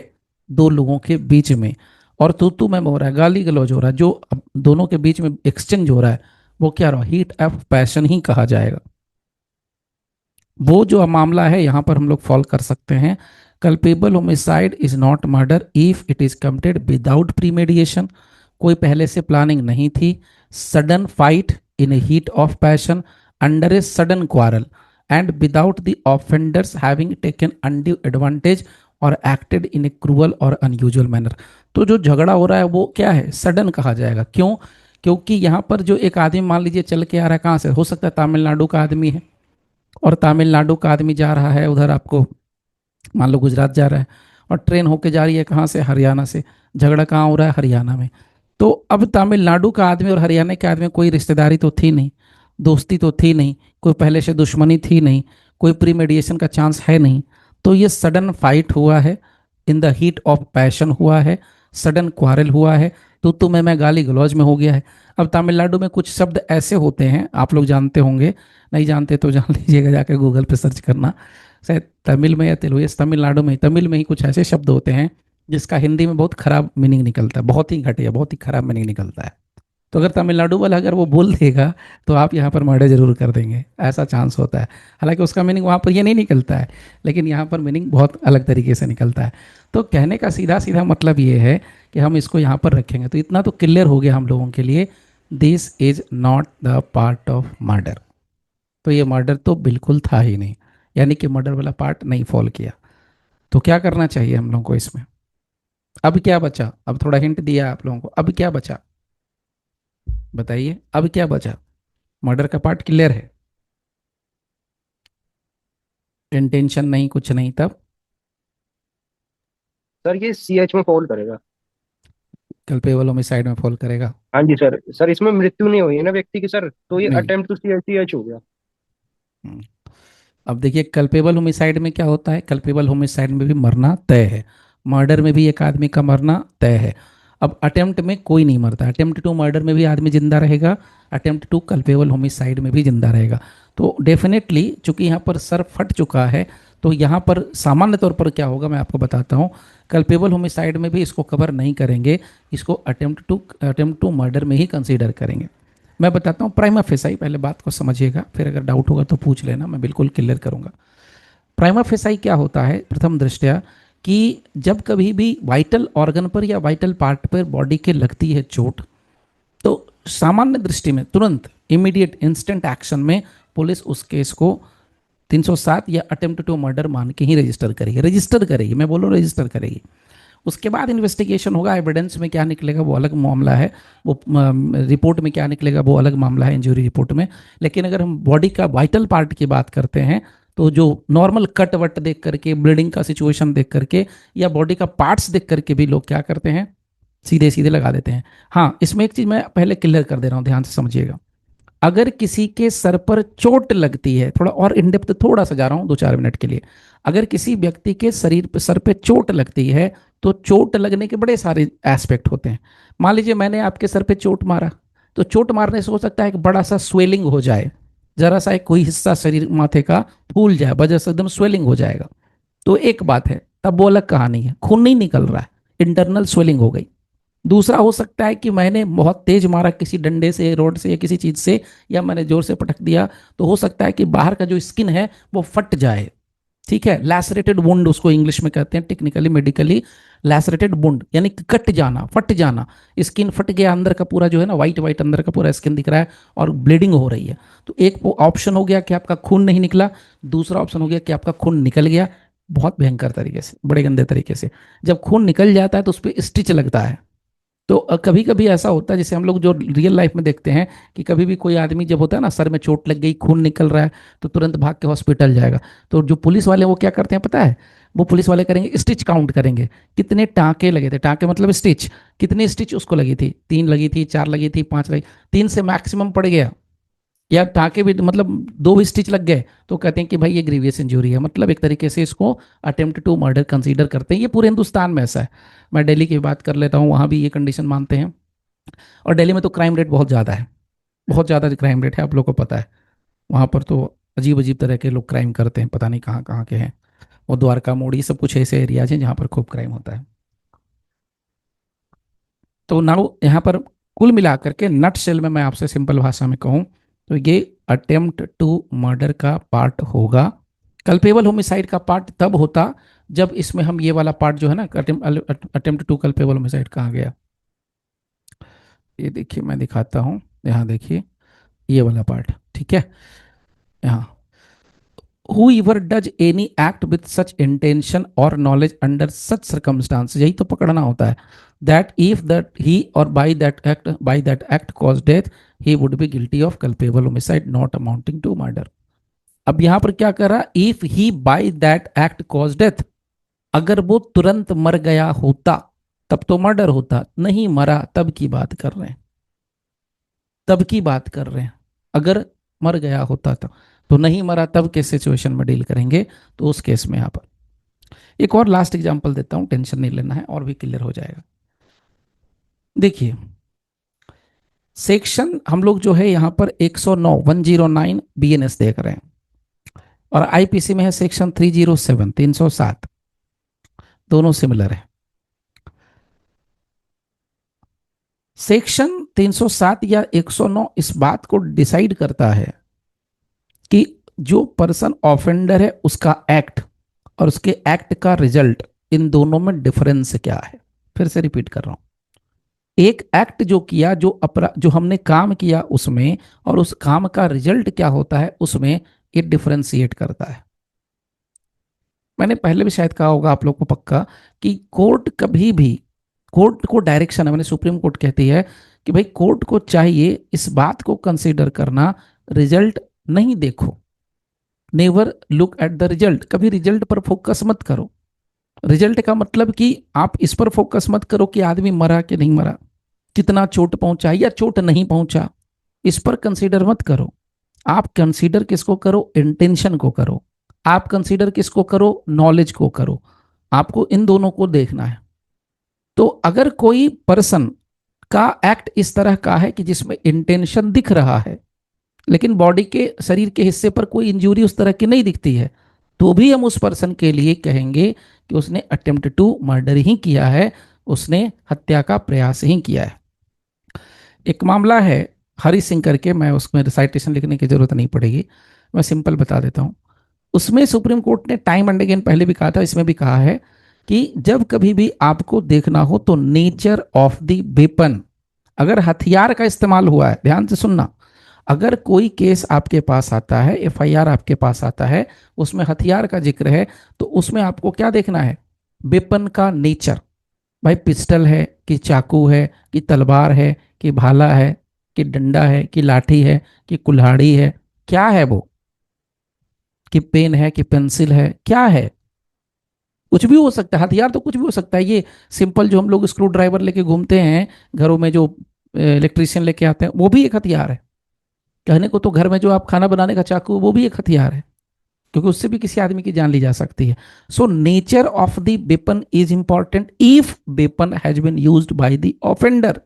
Speaker 1: दो लोगों के बीच में, और तू मैं हो रहा है, गाली गलौज हो रहा है, जो अब दोनों के बीच में एक्सचेंज हो रहा है, वो क्या रहा, हीट ऑफ पैशन ही कहा जाएगा। वो जो मामला है यहाँ पर हम लोग फॉल कर सकते हैं। Culpable homicide is not murder if it is committed without premeditation, कोई पहले से प्लानिंग नहीं थी। Sudden fight in heat of passion under a sudden quarrel and without the offender's having taken undue advantage और acted in a cruel और unusual manner. तो जो झगड़ा हो रहा है वो क्या है, सडन कहा जाएगा। क्यों? क्योंकि यहाँ पर जो एक आदमी मान लीजिए चल के आ रहा है, कहाँ से हो सकता है, तमिलनाडु का आदमी है, और तमिलनाडु का आदमी जा रहा है उधर, आपको मान लो गुजरात जा रहा है, और ट्रेन होके जा रही है कहाँ से, हरियाणा से। झगड़ा कहाँ हो रहा है, हरियाणा में। तो अब तमिलनाडु का आदमी और हरियाणा के आदमी, कोई रिश्तेदारी तो थी नहीं, दोस्ती तो थी नहीं, कोई पहले से दुश्मनी थी नहीं, कोई प्री मेडिएशन का चांस है नहीं। तो ये सडन फाइट हुआ है, in the heat of passion हुआ है, सडन क्वारल हुआ है, तो मैं गाली गलौज में हो गया है। अब तमिलनाडु में कुछ शब्द ऐसे होते हैं, आप लोग जानते होंगे, नहीं जानते तो जान लीजिएगा, जाकर गूगल पे सर्च करना। शायद तमिल में या तेलुगु या तमिलनाडु में, तमिल में ही कुछ ऐसे शब्द होते हैं जिसका हिंदी में बहुत खराब मीनिंग निकलता है, बहुत ही घटिया, बहुत ही खराब मीनिंग निकलता है। तो अगर तमिलनाडु वाला अगर वो बोल देगा तो आप यहाँ पर मर्डर जरूर कर देंगे, ऐसा चांस होता है। हालांकि उसका मीनिंग वहाँ पर ये नहीं निकलता है, लेकिन यहाँ पर मीनिंग बहुत अलग तरीके से निकलता है। तो कहने का सीधा सीधा मतलब ये है कि हम इसको यहाँ पर रखेंगे तो इतना तो क्लियर हो गया हम लोगों के लिए, this is not the part of murder. तो ये मर्डर तो बिल्कुल था ही नहीं, यानी कि मर्डर वाला पार्ट नहीं फॉल किया। तो क्या करना चाहिए हम लोगों को इसमें? अब क्या बचा? अब थोड़ा हिंट दिया आप लोगों को, अब क्या बचा बताइए, अब क्या बचा? मर्डर का पार्ट क्लियर है, इंटेंशन नहीं, कुछ नहीं, तब
Speaker 4: सर ये CH में फॉल करेगा।
Speaker 1: कल्पेबल होमिसाइड में फॉल करेगा।
Speaker 4: हाँ जी सर, सर इसमें मृत्यु नहीं हुई है ना व्यक्ति की सर, तो ये
Speaker 1: नहीं।
Speaker 4: अटेम्प्ट टू CH हो गया।
Speaker 1: हम्म। अब देखिए कल्पेबल होमिसाइड में क्या होता है, कल्पेबल होमिसाइड में भी मरना तय है, मर्डर में भी एक आदमी का मरना तय है। अब अटेम्प्ट में कोई नहीं मरता, अटेम्प्ट टू मर्डर में भी आदमी जिंदा रहेगा, अटेम्प्ट टू कल्पेबल होमिसाइड में भी जिंदा रहेगा। तो डेफिनेटली चूंकि यहाँ पर सर फट चुका है, तो यहाँ पर सामान्य तौर पर क्या होगा मैं आपको बताता हूँ, कल्पेबल होमिसाइड में भी इसको कवर नहीं करेंगे, इसको अटेम्प्ट टू मर्डर में ही कंसीडर करेंगे। मैं बताता हूँ प्राइमा फेसाई, पहले बात को समझिएगा, फिर अगर डाउट होगा तो पूछ लेना, मैं बिल्कुल क्लियर करूंगा। प्राइमा फेसाई क्या होता है प्रथम दृष्टया, कि जब कभी भी वाइटल ऑर्गन पर या वाइटल पार्ट पर बॉडी के लगती है चोट, तो सामान्य दृष्टि में तुरंत इमीडिएट इंस्टेंट एक्शन में पुलिस उस केस को 307 या अटेम्प्ट टू मर्डर मान के ही रजिस्टर करेगी, मैं बोल रहा हूँ रजिस्टर करेगी। उसके बाद इन्वेस्टिगेशन होगा, एविडेंस में क्या निकलेगा वो अलग मामला है, वो रिपोर्ट में क्या निकलेगा वो अलग मामला है, इंजरी रिपोर्ट में। लेकिन अगर हम बॉडी का वाइटल पार्ट की बात करते हैं, तो जो नॉर्मल कट वट देख करके, ब्लीडिंग का सिचुएशन देख करके, या बॉडी का पार्ट्स देख करके भी लोग क्या करते हैं, सीधे सीधे लगा देते हैं। हाँ, इसमें एक चीज़ मैं पहले क्लियर कर दे रहा हूँ, ध्यान से समझिएगा। अगर किसी के सर पर चोट लगती है, थोड़ा और इन डेप्थ थोड़ा सा जा रहा हूं 2-4 मिनट के लिए, अगर किसी व्यक्ति के शरीर पे, सर पे चोट लगती है, तो चोट लगने के बड़े सारे एस्पेक्ट होते हैं। मान लीजिए मैंने आपके सर पे चोट मारा, तो चोट मारने से हो सकता है कि बड़ा सा स्वेलिंग हो जाए, जरा सा एक कोई हिस्सा शरीर माथे का फूल जाए, वजह से एकदम स्वेलिंग हो जाएगा, तो एक बात है, तब वो अलग कहानी है, खून नहीं निकल रहा है, इंटरनल स्वेलिंग हो गई। दूसरा हो सकता है कि मैंने बहुत तेज मारा किसी डंडे से, रोड से या किसी चीज से, या मैंने जोर से पटक दिया, तो हो सकता है कि बाहर का जो स्किन है वो फट जाए। ठीक है, लैसरेटेड वुंड उसको इंग्लिश में कहते हैं, टेक्निकली मेडिकली लैसरेटेड वुंड, यानी कट जाना, फट जाना, स्किन फट गया, अंदर का पूरा जो है ना वाइट वाइट अंदर का पूरा स्किन दिख रहा है और ब्लीडिंग हो रही है। तो एक ऑप्शन हो गया कि आपका खून नहीं निकला, दूसरा ऑप्शन हो गया कि आपका खून निकल गया, बहुत भयंकर तरीके से, बड़े गंदे तरीके से। जब खून निकल जाता है तो उस पर स्टिच लगता है। तो कभी कभी ऐसा होता है, जैसे हम लोग जो रियल लाइफ में देखते हैं, कि कभी भी कोई आदमी जब होता है ना, सर में चोट लग गई, खून निकल रहा है, तो तुरंत भाग के हॉस्पिटल जाएगा। तो जो पुलिस वाले वो क्या करते हैं पता है, वो पुलिस वाले करेंगे स्टिच काउंट करेंगे, कितने टाँके लगे थे, टाँके मतलब स्टिच, कितनी स्टिच उसको लगी थी, 3 लगी थी, 4 लगी थी, 5 लगी, 3 से मैक्सिमम पड़ गया, या टाँके भी मतलब 2 भी स्टिच लग गए, तो कहते हैं कि भाई ये ग्रीवियस इंजरी है, मतलब एक तरीके से इसको अटेम्प्ट टू मर्डर कंसीडर करते हैं। ये पूरे हिंदुस्तान में ऐसा है, मैं दिल्ली की बात कर लेता हूँ, वहाँ भी ये कंडीशन मानते हैं। और दिल्ली में तो क्राइम रेट बहुत ज़्यादा है, बहुत ज़्यादा क्राइम रेट है, आप लोग को पता है, वहाँ पर तो अजीब अजीब तरह के लोग क्राइम करते हैं, पता नहीं कहाँ कहाँ के हैं, और द्वारका मोड़, ये सब कुछ ऐसे एरियाज हैं जहाँ पर खूब क्राइम होता है। तो नाउ यहाँ पर कुल मिलाकर के नट शेल में मैं आपसे सिंपल भाषा में कहूँ, तो ये अटेम्प्ट टू मर्डर का पार्ट होगा। कल्पेबल होमिसाइड का पार्ट तब होता जब इसमें हम ये वाला पार्ट जो है ना, अटेम्प्ट टू कल्पेबल होमिसाइड कहाँ गया, ये देखिए मैं दिखाता हूँ, यहाँ देखिए ये वाला पार्ट, ठीक है, यहाँ whoever does any act with such intention or knowledge under such circumstances, यही तो पकड़ना होता है, that if that he or by that act caused death, he would be guilty of culpable homicide not amounting to murder। अब यहां पर क्या कर रहा, if he by that act caused death, अगर वो तुरंत मर गया होता तब तो मर्डर होता, नहीं मरा तब की बात कर रहे हैं, तब की बात कर रहे हैं, अगर मर गया होता तो नहीं मरा तब के सिचुएशन में डील करेंगे। तो उस केस में यहाँ पर एक और लास्ट एग्जांपल देता हूं, टेंशन नहीं लेना है, और भी क्लियर हो जाएगा। देखिए सेक्शन हम लोग जो है यहाँ पर 109 BNS देख रहे हैं, और आईपीसी में है सेक्शन 307, 307, दोनों सिमिलर है। सेक्शन 307 या 109 इस बात को डिसाइड करता है कि जो पर्सन ऑफेंडर है उसका एक्ट और उसके एक्ट का रिजल्ट, इन दोनों में डिफरेंस क्या है। फिर से रिपीट कर रहा हूं, एक एक्ट जो किया, जो हमने काम किया उसमें, और उस काम का रिजल्ट क्या होता है उसमें, ये डिफरेंशिएट करता है। मैंने पहले भी शायद कहा होगा आप लोग को पक्का कि कोर्ट कभी भी, कोर्ट को डायरेक्शन है, मैंने सुप्रीम कोर्ट कहती है कि भाई कोर्ट को चाहिए इस बात को कंसीडर करना, रिजल्ट नहीं देखो, never look at the result, कभी रिजल्ट पर फोकस मत करो। रिजल्ट का मतलब कि आप इस पर फोकस मत करो कि आदमी मरा कि नहीं मरा, कितना चोट पहुंचा या चोट नहीं पहुंचा, इस पर कंसीडर मत करो। आप कंसीडर किसको करो, इंटेंशन को करो। आप कंसीडर किसको करो, नॉलेज को करो। आपको इन दोनों को देखना है। तो अगर कोई पर्सन का एक्ट इस तरह का है कि जिसमें इंटेंशन दिख रहा है लेकिन बॉडी के, शरीर के हिस्से पर कोई इंजरी उस तरह की नहीं दिखती है, तो भी हम उस पर्सन के लिए कहेंगे कि उसने अटेम्प्ट टू मर्डर ही किया है, उसने हत्या का प्रयास ही किया है। एक मामला है हरि सिंह करके, मैं उसमें रिसाइटेशन लिखने की जरूरत नहीं पड़ेगी, मैं सिंपल बता देता हूं। उसमें सुप्रीम कोर्ट ने टाइम एंड अगेन, पहले भी कहा था, इसमें भी कहा है कि जब कभी भी आपको देखना हो तो नेचर ऑफ द वेपन, अगर हथियार का इस्तेमाल हुआ है, ध्यान से सुनना, अगर कोई केस आपके पास आता है, एफआईआर आपके पास आता है, उसमें हथियार का जिक्र है, तो उसमें आपको क्या देखना है, वेपन का नेचर। भाई पिस्टल है कि चाकू है कि तलवार है कि भाला है कि डंडा है कि लाठी है कि कुल्हाड़ी है, क्या है वो, कि पेन है कि पेंसिल है, क्या है, कुछ भी हो सकता है। हथियार तो कुछ भी हो सकता है। ये सिंपल जो हम लोग स्क्रू ड्राइवर लेके घूमते हैं घरों में, जो इलेक्ट्रिशियन लेके आते हैं, वो भी एक हथियार है। कहने को तो घर में जो आप खाना बनाने का चाकू, वो भी एक हथियार है, क्योंकि उससे भी किसी आदमी की जान ली जा सकती है। So nature of the weapon is important if weapon has been used by the offender.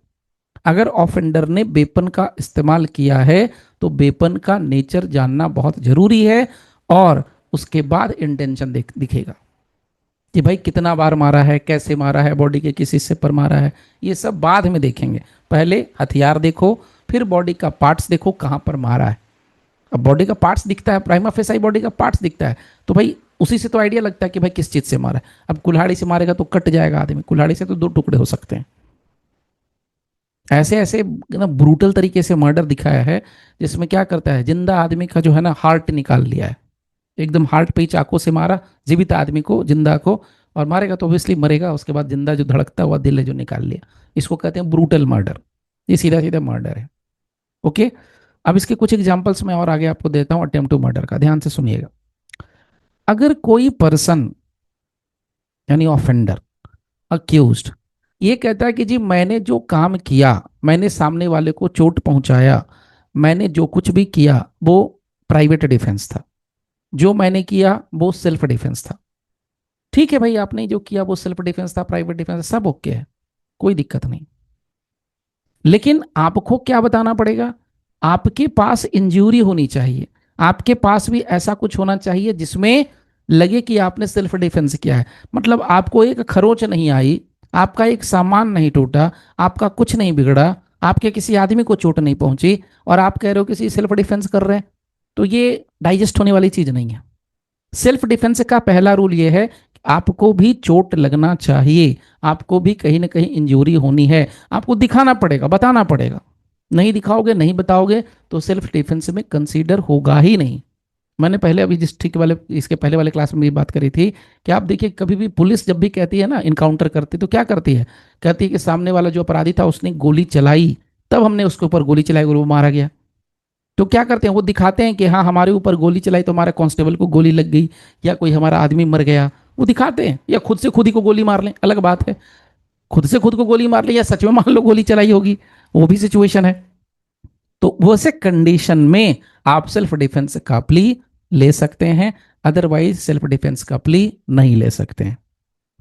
Speaker 1: अगर ऑफेंडर ने वेपन का इस्तेमाल किया है तो वेपन का नेचर जानना बहुत जरूरी है, और उसके बाद इंटेंशन दिखेगा कि भाई कितना बार मारा है, कैसे मारा है, बॉडी के किस हिस्से पर मारा है, ये सब बाद में देखेंगे। पहले हथियार देखो, फिर बॉडी का पार्ट्स देखो कहां पर मारा है। अब बॉडी का पार्ट्स दिखता है, प्राइमा फेसाई बॉडी का पार्ट्स दिखता है, तो भाई उसी से तो आइडिया लगता है कि भाई किस चीज से मारा है। अब कुल्हाड़ी से मारेगा तो कट जाएगा आदमी, कुल्हाड़ी से तो 2 टुकड़े हो सकते हैं। ऐसे ऐसे ना ब्रूटल तरीके से मर्डर दिखाया है जिसमें क्या करता है, जिंदा आदमी का जो है ना हार्ट निकाल लिया है, एकदम हार्ट पे ही चाकू से मारा जीवित आदमी को, जिंदा को, और मारेगा तो ऑब्वियसली मरेगा, उसके बाद जिंदा जो धड़कता हुआ दिल है जो निकाल लिया। इसको कहते हैं ब्रूटल मर्डर, ये सीधा सीधा मर्डर है। ओके, अब इसके कुछ एग्जांपल्स मैं और आगे आपको देता हूं अटेम्प्ट टू मर्डर का, ध्यान से सुनिएगा। अगर कोई पर्सन यानी ऑफेंडर, अक्यूज्ड, ये कहता है कि जी मैंने जो काम किया, मैंने सामने वाले को चोट पहुंचाया, मैंने जो कुछ भी किया वो प्राइवेट डिफेंस था, जो मैंने किया वो सेल्फ डिफेंस था। ठीक है भाई, आपने जो किया वो सेल्फ डिफेंस था, प्राइवेट डिफेंस था, सब ओके है, कोई दिक्कत नहीं। लेकिन आपको क्या बताना पड़ेगा, आपके पास इंजरी होनी चाहिए, आपके पास भी ऐसा कुछ होना चाहिए जिसमें लगे कि आपने सेल्फ डिफेंस किया है। मतलब आपको एक खरोच नहीं आई, आपका एक सामान नहीं टूटा, आपका कुछ नहीं बिगड़ा, आपके किसी आदमी को चोट नहीं पहुंची, और आप कह रहे हो किसी सेल्फ डिफेंस कर रहे हैं, तो ये डाइजेस्ट होने वाली चीज नहीं है। सेल्फ डिफेंस का पहला रूल ये है, आपको भी चोट लगना चाहिए, आपको भी कहीं ना कहीं इंजरी होनी है, आपको दिखाना पड़ेगा, बताना पड़ेगा। नहीं दिखाओगे, नहीं बताओगे, तो सेल्फ डिफेंस में कंसीडर होगा ही नहीं। मैंने पहले अभी जिस ठीक वाले, इसके पहले वाले क्लास में भी बात करी थी कि आप देखिए, कभी भी पुलिस जब भी कहती है ना इनकाउंटर करती, तो क्या करती है, कहती है कि सामने वाला जो अपराधी था उसने गोली चलाई, तब हमने उसके ऊपर गोली चलाई और वो मारा गया। तो क्या करते हैं, वो दिखाते हैं कि हाँ हमारे ऊपर गोली चलाई तो हमारे कांस्टेबल को गोली लग गई, या कोई हमारा आदमी मर गया, वो दिखाते हैं। या खुद से खुद ही को गोली मार लें, अलग बात है, खुद से खुद को गोली मार ले, या सच में मान लो गोली चलाई होगी, वो भी सिचुएशन है। तो वैसे कंडीशन में आप सेल्फ डिफेंस का प्ली ले सकते हैं, अदरवाइज सेल्फ डिफेंस का प्ली नहीं ले सकते हैं।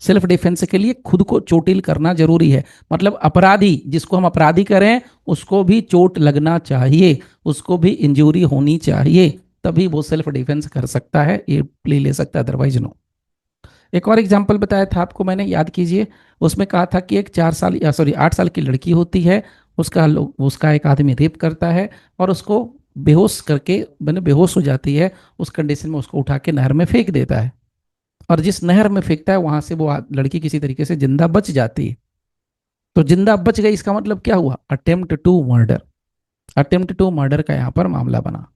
Speaker 1: सेल्फ डिफेंस के लिए खुद को चोटिल करना जरूरी है, मतलब अपराधी, जिसको हम अपराधी करें, उसको भी चोट लगना चाहिए, उसको भी इंजरी होनी चाहिए, तभी वो सेल्फ डिफेंस कर सकता है, ये प्ले ले सकता है, अदरवाइज नो। एक और एग्जाम्पल बताया था आपको मैंने, याद कीजिए। उसमें कहा था कि एक 4 साल या सॉरी 8 साल की लड़की होती है, उसका एक आदमी रेप करता है और उसको बेहोश करके, मैंने बेहोश हो जाती है, उस कंडीशन में उसको उठा के नहर में फेंक देता है। और जिस नहर में फेंकता है वहां से वो लड़की किसी तरीके से जिंदा बच जाती है। तो जिंदा बच गई, इसका मतलब क्या हुआ? Attempt to murder. Attempt to murder का यहां पर मामला बना।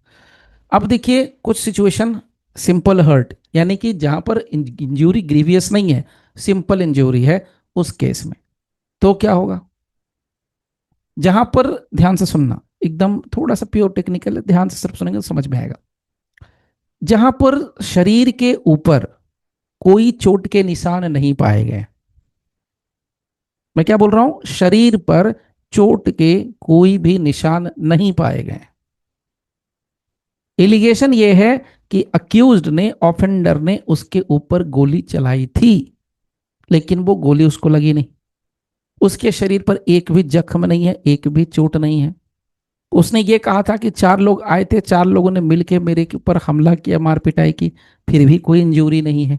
Speaker 1: अब देखिए कुछ सिचुएशन, सिंपल हर्ट, यानी कि जहां पर इंजूरी ग्रीवियस नहीं है, सिंपल इंजूरी है, उस केस में तो क्या होगा? जहां पर, ध्यान से सुनना, एकदम थोड़ा सा प्योर टेक्निकल है, ध्यान से सिर्फ सुनेंगे तो समझ में आएगा। जहां पर शरीर के ऊपर कोई चोट के निशान नहीं पाए गए, मैं क्या बोल रहा हूं, शरीर पर चोट के कोई भी निशान नहीं पाए गए। एलिगेशन ये है कि अक्यूज्ड ने, ऑफेंडर ने उसके ऊपर गोली चलाई थी, लेकिन वो गोली उसको लगी नहीं। उसके शरीर पर एक भी जख्म नहीं है, एक भी चोट नहीं है। उसने ये कहा था कि 4 लोग आए थे, 4 लोगों ने मिलकर मेरे के ऊपर हमला किया, मार पिटाई की, फिर भी कोई इंजरी नहीं है,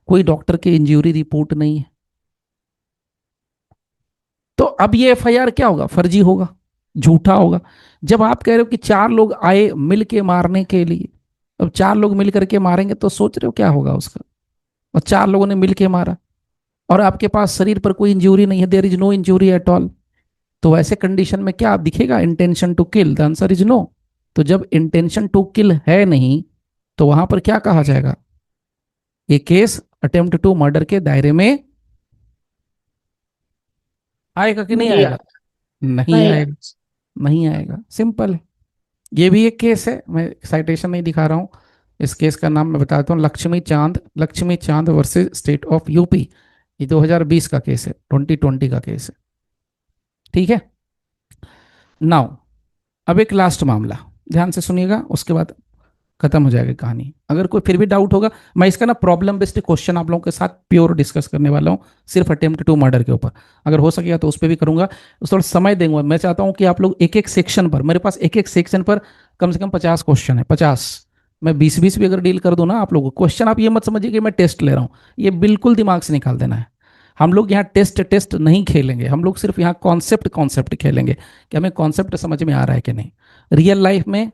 Speaker 1: कोई डॉक्टर की इंजरी रिपोर्ट नहीं है। तो अब ये एफआईआर क्या होगा? फर्जी होगा, झूठा होगा। जब आप कह रहे हो कि 4 लोग आए मिल के मारने के लिए, अब 4 लोग मिल करके मारेंगे तो सोच रहे हो क्या होगा उसका? और 4 लोगों ने मिल के मारा और आपके पास शरीर पर कोई इंजरी नहीं है, there is no injury at all. तो ऐसे कंडीशन में क्या दिखेगा? Intention to kill, the answer is no. तो जब इंटेंशन टू किल है नहीं, तो वहां पर क्या कहा जाएगा? ये केस अटेम्प्ट टू मर्डर के दायरे में आएगा कि नहीं
Speaker 3: नहीं
Speaker 1: आएगा? नहीं
Speaker 3: नहीं
Speaker 1: आएगा, नहीं आएगा, सिंपल है। ये भी एक केस है, मैं साइटेशन नहीं दिखा रहा हूं। इस केस का नाम मैं बताता हूँ, लक्ष्मी चांद वर्सेस स्टेट ऑफ यूपी। ये 2020 का केस है, 2020 का केस है। ठीक है। नाउ अब एक लास्ट मामला, ध्यान से सुनिएगा, उसके बाद खत्म हो जाएगी कहानी। अगर कोई फिर भी डाउट होगा, मैं इसका ना प्रॉब्लम बेस्ड क्वेश्चन आप लोगों के साथ प्योर डिस्कस करने वाला हूं, सिर्फ अटेम्प्ट टू मर्डर के ऊपर। अगर हो सकेगा तो उस पर भी करूंगा, उस थोड़ा समय देंगे। मैं चाहता हूं कि आप लोग एक एक सेक्शन पर, मेरे पास एक एक सेक्शन पर कम से कम 50 क्वेश्चन है, 50। मैं 20-20 भी अगर डील कर दूं ना आप लोगों को क्वेश्चन, आप ये मत समझिए कि मैं टेस्ट ले रहा हूं, ये बिल्कुल दिमाग से निकाल देना है। हम लोग यहाँ टेस्ट टेस्ट नहीं खेलेंगे, हम लोग सिर्फ यहाँ कॉन्सेप्ट कॉन्सेप्ट खेलेंगे कि हमें कॉन्सेप्ट समझ में आ रहा है कि नहीं। रियल लाइफ में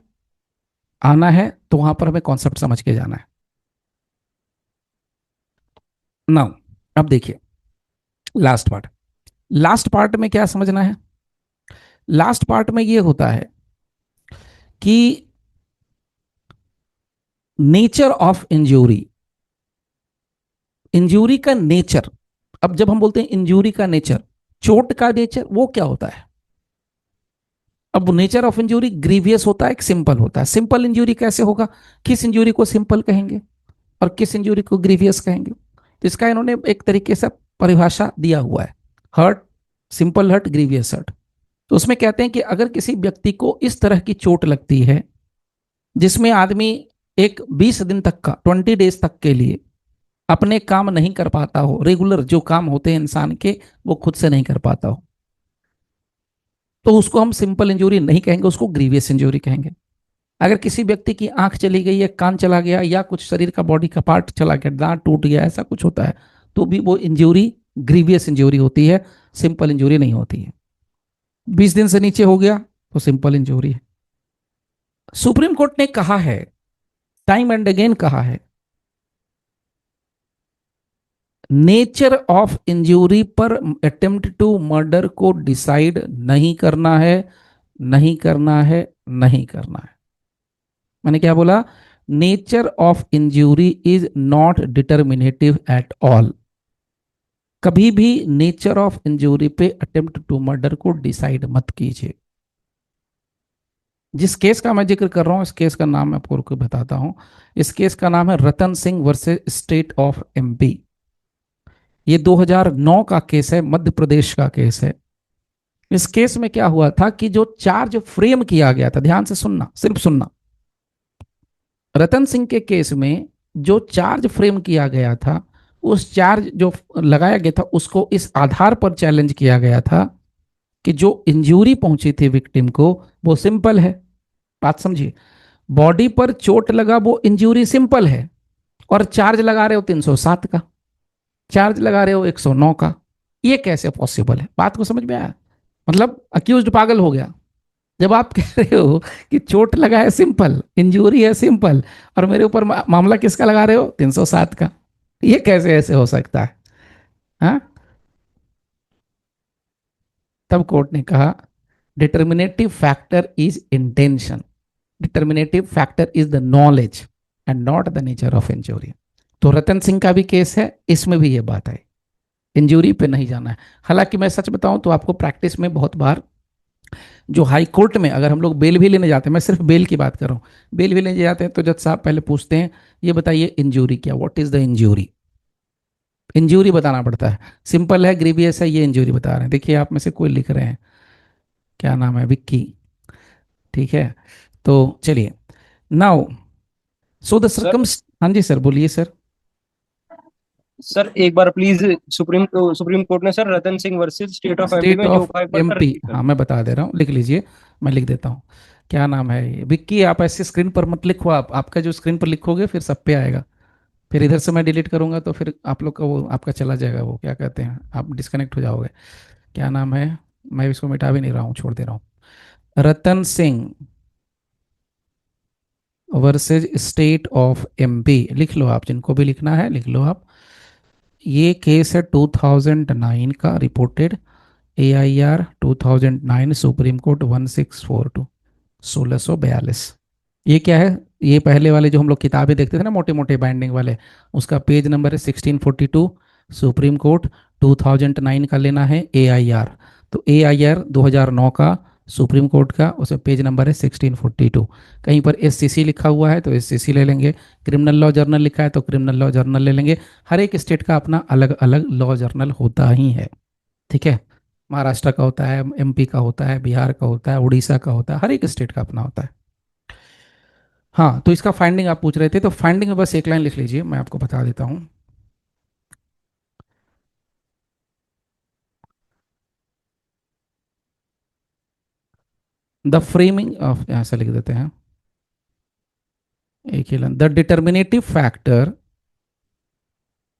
Speaker 1: आना है तो वहां पर हमें कॉन्सेप्ट समझ के जाना है। नाउ अब देखिए लास्ट पार्ट। लास्ट पार्ट में क्या समझना है? लास्ट पार्ट में ये होता है कि नेचर ऑफ इंजूरी, इंजूरी का नेचर। अब जब हम बोलते हैं इंजूरी का नेचर, चोट का नेचर वो क्या होता है? अब नेचर ऑफ इंजूरी ग्रीवियस होता है, एक सिंपल होता है। सिंपल इंजूरी कैसे होगा? किस इंजूरी को सिंपल कहेंगे और किस इंजूरी को ग्रीवियस कहेंगे? तो इसका इन्होंने एक तरीके से परिभाषा दिया हुआ है, hurt, simple hurt, grievous hurt. तो उसमें कहते हैं कि अगर किसी व्यक्ति को इस तरह की चोट लगती है जिसमें आदमी एक 20 दिन तक का, 20 डेज तक के लिए अपने काम नहीं कर पाता हो, रेगुलर जो काम होते हैं इंसान के वो खुद से नहीं कर पाता हो, तो उसको हम सिंपल इंजरी नहीं कहेंगे, उसको ग्रीवियस इंजरी कहेंगे। अगर किसी व्यक्ति की आंख चली गई है, कान चला गया, या कुछ शरीर का बॉडी का पार्ट चला गया, दांत टूट गया, ऐसा कुछ होता है, तो भी वो इंजरी ग्रीवियस इंजरी होती है, सिंपल इंजरी नहीं होती है। 20 दिन से नीचे हो गया तो सिंपल इंजरी है। सुप्रीम कोर्ट ने कहा है, टाइम एंड अगेन कहा है, नेचर ऑफ इंजरी पर अटेम्प्ट टू मर्डर को डिसाइड नहीं करना है, नहीं करना है, नहीं करना है। मैंने क्या बोला? Nature of injury is not determinative at all. कभी भी नेचर ऑफ इंजरी पे अटेम्प्ट टू मर्डर को डिसाइड मत कीजिए। जिस केस का मैं जिक्र कर रहा हूं, इस केस का नाम मैं आपको बताता हूं। इस केस का नाम है Ratan Singh versus state of MP. ये 2009 का केस है, मध्य प्रदेश का केस है। इस केस में क्या हुआ था कि जो चार्ज फ्रेम किया गया था, ध्यान से सुनना, सिर्फ सुनना, रतन सिंह के केस में जो चार्ज फ्रेम किया गया था, उस चार्ज जो लगाया गया था उसको इस आधार पर चैलेंज किया गया था कि जो इंजरी पहुंची थी विक्टिम को वो सिंपल है। बात समझिए, बॉडी पर चोट लगा वो इंजरी सिंपल है, और चार्ज लगा रहे हो 307 का, चार्ज लगा रहे हो 109 का, ये कैसे पॉसिबल है? बात को समझ में आया? मतलब अक्यूज्ड पागल हो गया जब आप कह रहे हो कि चोट लगा है सिंपल, इंजरी है सिंपल, और मेरे ऊपर मामला किसका लगा रहे हो? 307 का। ये कैसे ऐसे हो सकता है? हाँ? तब कोर्ट ने कहा determinative factor is intention, determinative factor is the knowledge and not the nature of injury. तो रतन सिंह का भी केस है, इसमें भी ये बात है, इंजरी पे नहीं जाना है। हालांकि मैं सच बताऊं तो आपको प्रैक्टिस में बहुत बार जो हाई कोर्ट में अगर हम लोग बेल भी लेने जाते हैं, मैं सिर्फ बेल की बात कर रहा हूँ, बेल भी लेने जाते हैं तो जज साहब पहले पूछते हैं ये बताइए इंजरी क्या, what is the injury, injury बताना पड़ता है। सिंपल है, ग्रीवियस है, ये इंजरी बता रहे हैं। देखिए आप में से कोई लिख रहे हैं, क्या नाम है, विक्की, ठीक है। तो चलिए, now so the
Speaker 4: sir,
Speaker 1: circum, हाँ जी सर बोलिए सर।
Speaker 4: सर एक बार प्लीज, सुप्रीम कोर्ट ने sir Ratan Singh versus state of MP
Speaker 1: state
Speaker 4: में जो
Speaker 1: ऑफ
Speaker 4: फाइव पर सर
Speaker 1: एमपी,
Speaker 4: रिलीज कर
Speaker 1: हाँ
Speaker 4: दिया।
Speaker 1: मैं बता दे रहा हूँ, लिख लीजिए, मैं लिख देता हूँ। क्या नाम है ये? विक्की आप ऐसे स्क्रीन पर मत लिखो, आप आपका जो स्क्रीन पर लिखोगे फिर सब पे आएगा, फिर इधर से मैं डिलीट करूंगा तो फिर आप लोग का वो आपका चला जाएगा, वो क्या कहते हैं, आप डिस्कनेक्ट हो जाओगे। क्या नाम है, मैं इसको मिटा भी नहीं रहा हूँ, छोड़ दे रहा हूँ। Ratan Singh versus state of MP, लिख लो आप, जिनको भी लिखना है लिख लो आप। ये केस है 2009 का, रिपोर्टेड AIR 2009, सुप्रीम कोर्ट 1642, 1642। ये क्या है? ये पहले वाले जो हम लोग किताबें देखते थे ना, मोटे मोटे बाइंडिंग वाले, उसका पेज नंबर है 1642, सुप्रीम कोर्ट 2009 का लेना है AIR। तो AIR 2009 का, सुप्रीम कोर्ट का, उसमें पेज नंबर है 1642। कहीं पर SCC लिखा हुआ है तो SCC ले लेंगे, क्रिमिनल लॉ जर्नल लिखा है तो क्रिमिनल लॉ जर्नल ले लेंगे। हर एक स्टेट का अपना अलग अलग लॉ जर्नल होता ही है, ठीक है। महाराष्ट्र का होता है, MP का होता है, बिहार का होता है, उड़ीसा का होता है, हर एक स्टेट का अपना होता है। हाँ, तो इसका फाइंडिंग आप पूछ रहे थे, तो फाइंडिंग में बस एक लाइन लिख लीजिए, मैं आपको बता देता हूँ। द फ्रेमिंग ऑफ, ऐसा लिख देते हैं, एक ही line, the determinative factor,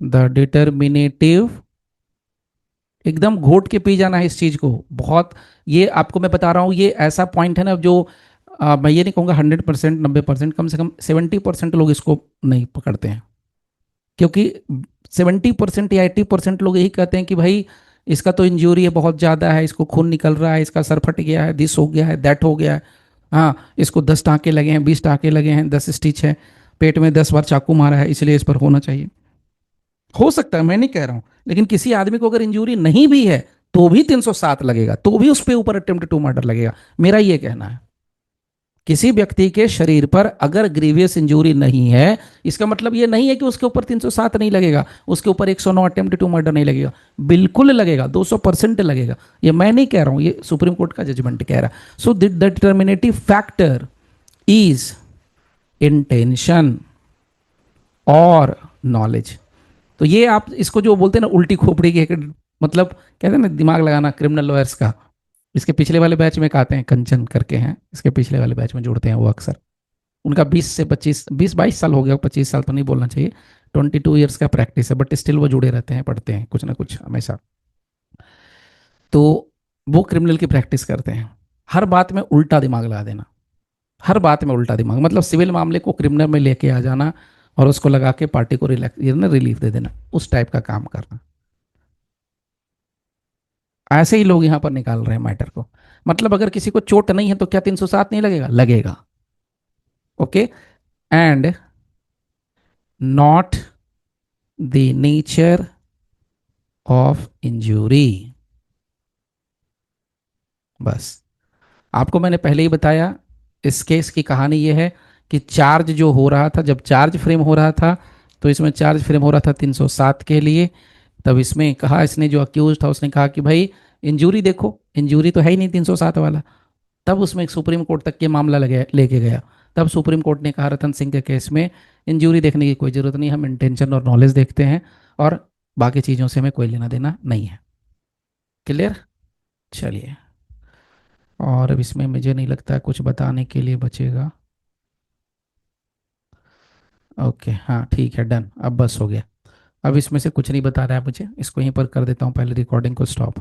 Speaker 1: the determinative, एकदम घोट के पी जाना है इस चीज को बहुत। ये आपको मैं बता रहा हूँ, ये ऐसा पॉइंट है ना जो मैं ये नहीं कहूँगा 100%, 90%, कम से कम 70% लोग इसको नहीं पकड़ते हैं। क्योंकि 70% या 80% लोग यही कहते हैं कि भाई इसका तो इंजरी है बहुत ज़्यादा है, इसको खून निकल रहा है, इसका सर फट गया है, दिस हो गया है, दैट हो गया है, हाँ इसको 10 टाँके लगे हैं, 20 टाँके लगे हैं, 10 स्टिच है, पेट में 10 बार चाकू मारा है, इसलिए इस पर होना चाहिए। हो सकता है, मैं नहीं कह रहा हूँ, लेकिन किसी आदमी को अगर इंजरी नहीं भी है तो भी 307 लगेगा, तो भी उस पर ऊपर अटेम्प्ट टू मर्डर लगेगा, मेरा ये कहना है। किसी व्यक्ति के शरीर पर अगर ग्रीवियस इंजरी नहीं है, इसका मतलब ये नहीं है कि उसके ऊपर 307 नहीं लगेगा, उसके ऊपर 109 अटेम्प्ट टू मर्डर नहीं लगेगा, बिल्कुल लगेगा, 200% लगेगा। ये मैं नहीं कह रहा हूं, ये सुप्रीम कोर्ट का जजमेंट कह रहा है। So the determinative factor is intention और नॉलेज। तो ये आप इसको जो बोलते हैं ना उल्टी खोपड़ी की, मतलब कहते हैं ना दिमाग लगाना क्रिमिनल लॉयर्स का, इसके पिछले वाले बैच में आते हैं, कंचन करके हैं, इसके पिछले वाले बैच में जुड़ते हैं वो अक्सर। उनका 20 से 25, 20-22 साल हो गया, 25 साल तो नहीं बोलना चाहिए, 22 ईयर्स का प्रैक्टिस है, बट स्टिल वो जुड़े रहते हैं, पढ़ते हैं कुछ ना कुछ हमेशा। तो वो क्रिमिनल की प्रैक्टिस करते हैं, हर बात में उल्टा दिमाग लगा देना, हर बात में उल्टा दिमाग, मतलब सिविल मामले को क्रिमिनल में लेके आ जाना और उसको लगा के पार्टी को रिलीफ दे देना, उस टाइप का काम करना। ऐसे ही लोग यहाँ पर निकाल रहे हैं मैटर को। मतलब अगर किसी को चोट नहीं है तो क्या 307 नहीं लगेगा? लगेगा, okay. And not the nature of injury, बस। आपको मैंने पहले ही बताया, इस केस की कहानी ये है कि चार्ज जो हो रहा था, जब चार्ज फ्रेम हो रहा था तो इसमें चार्ज फ्रेम हो रहा था 307 के लिए। तब इसमें कहा, इसने जो अक्यूज था उसने कहा कि भाई इंजूरी देखो, इंजूरी तो है ही नहीं 307 वाला। तब उसमें एक सुप्रीम कोर्ट तक ये मामला लगे लेके गया। तब सुप्रीम कोर्ट ने कहा रतन सिंह के केस में इंजूरी देखने की कोई ज़रूरत नहीं, हम इंटेंशन और नॉलेज देखते हैं, और बाकी चीज़ों से हमें कोई लेना देना नहीं है। क्लियर? चलिए, और अब इसमें मुझे नहीं लगता है कुछ बताने के लिए बचेगा। ओके, हाँ ठीक है, डन, अब बस हो गया। अब इसमें से कुछ नहीं बता रहा है मुझे, इसको यहीं पर कर देता हूँ पहले रिकॉर्डिंग को स्टॉप।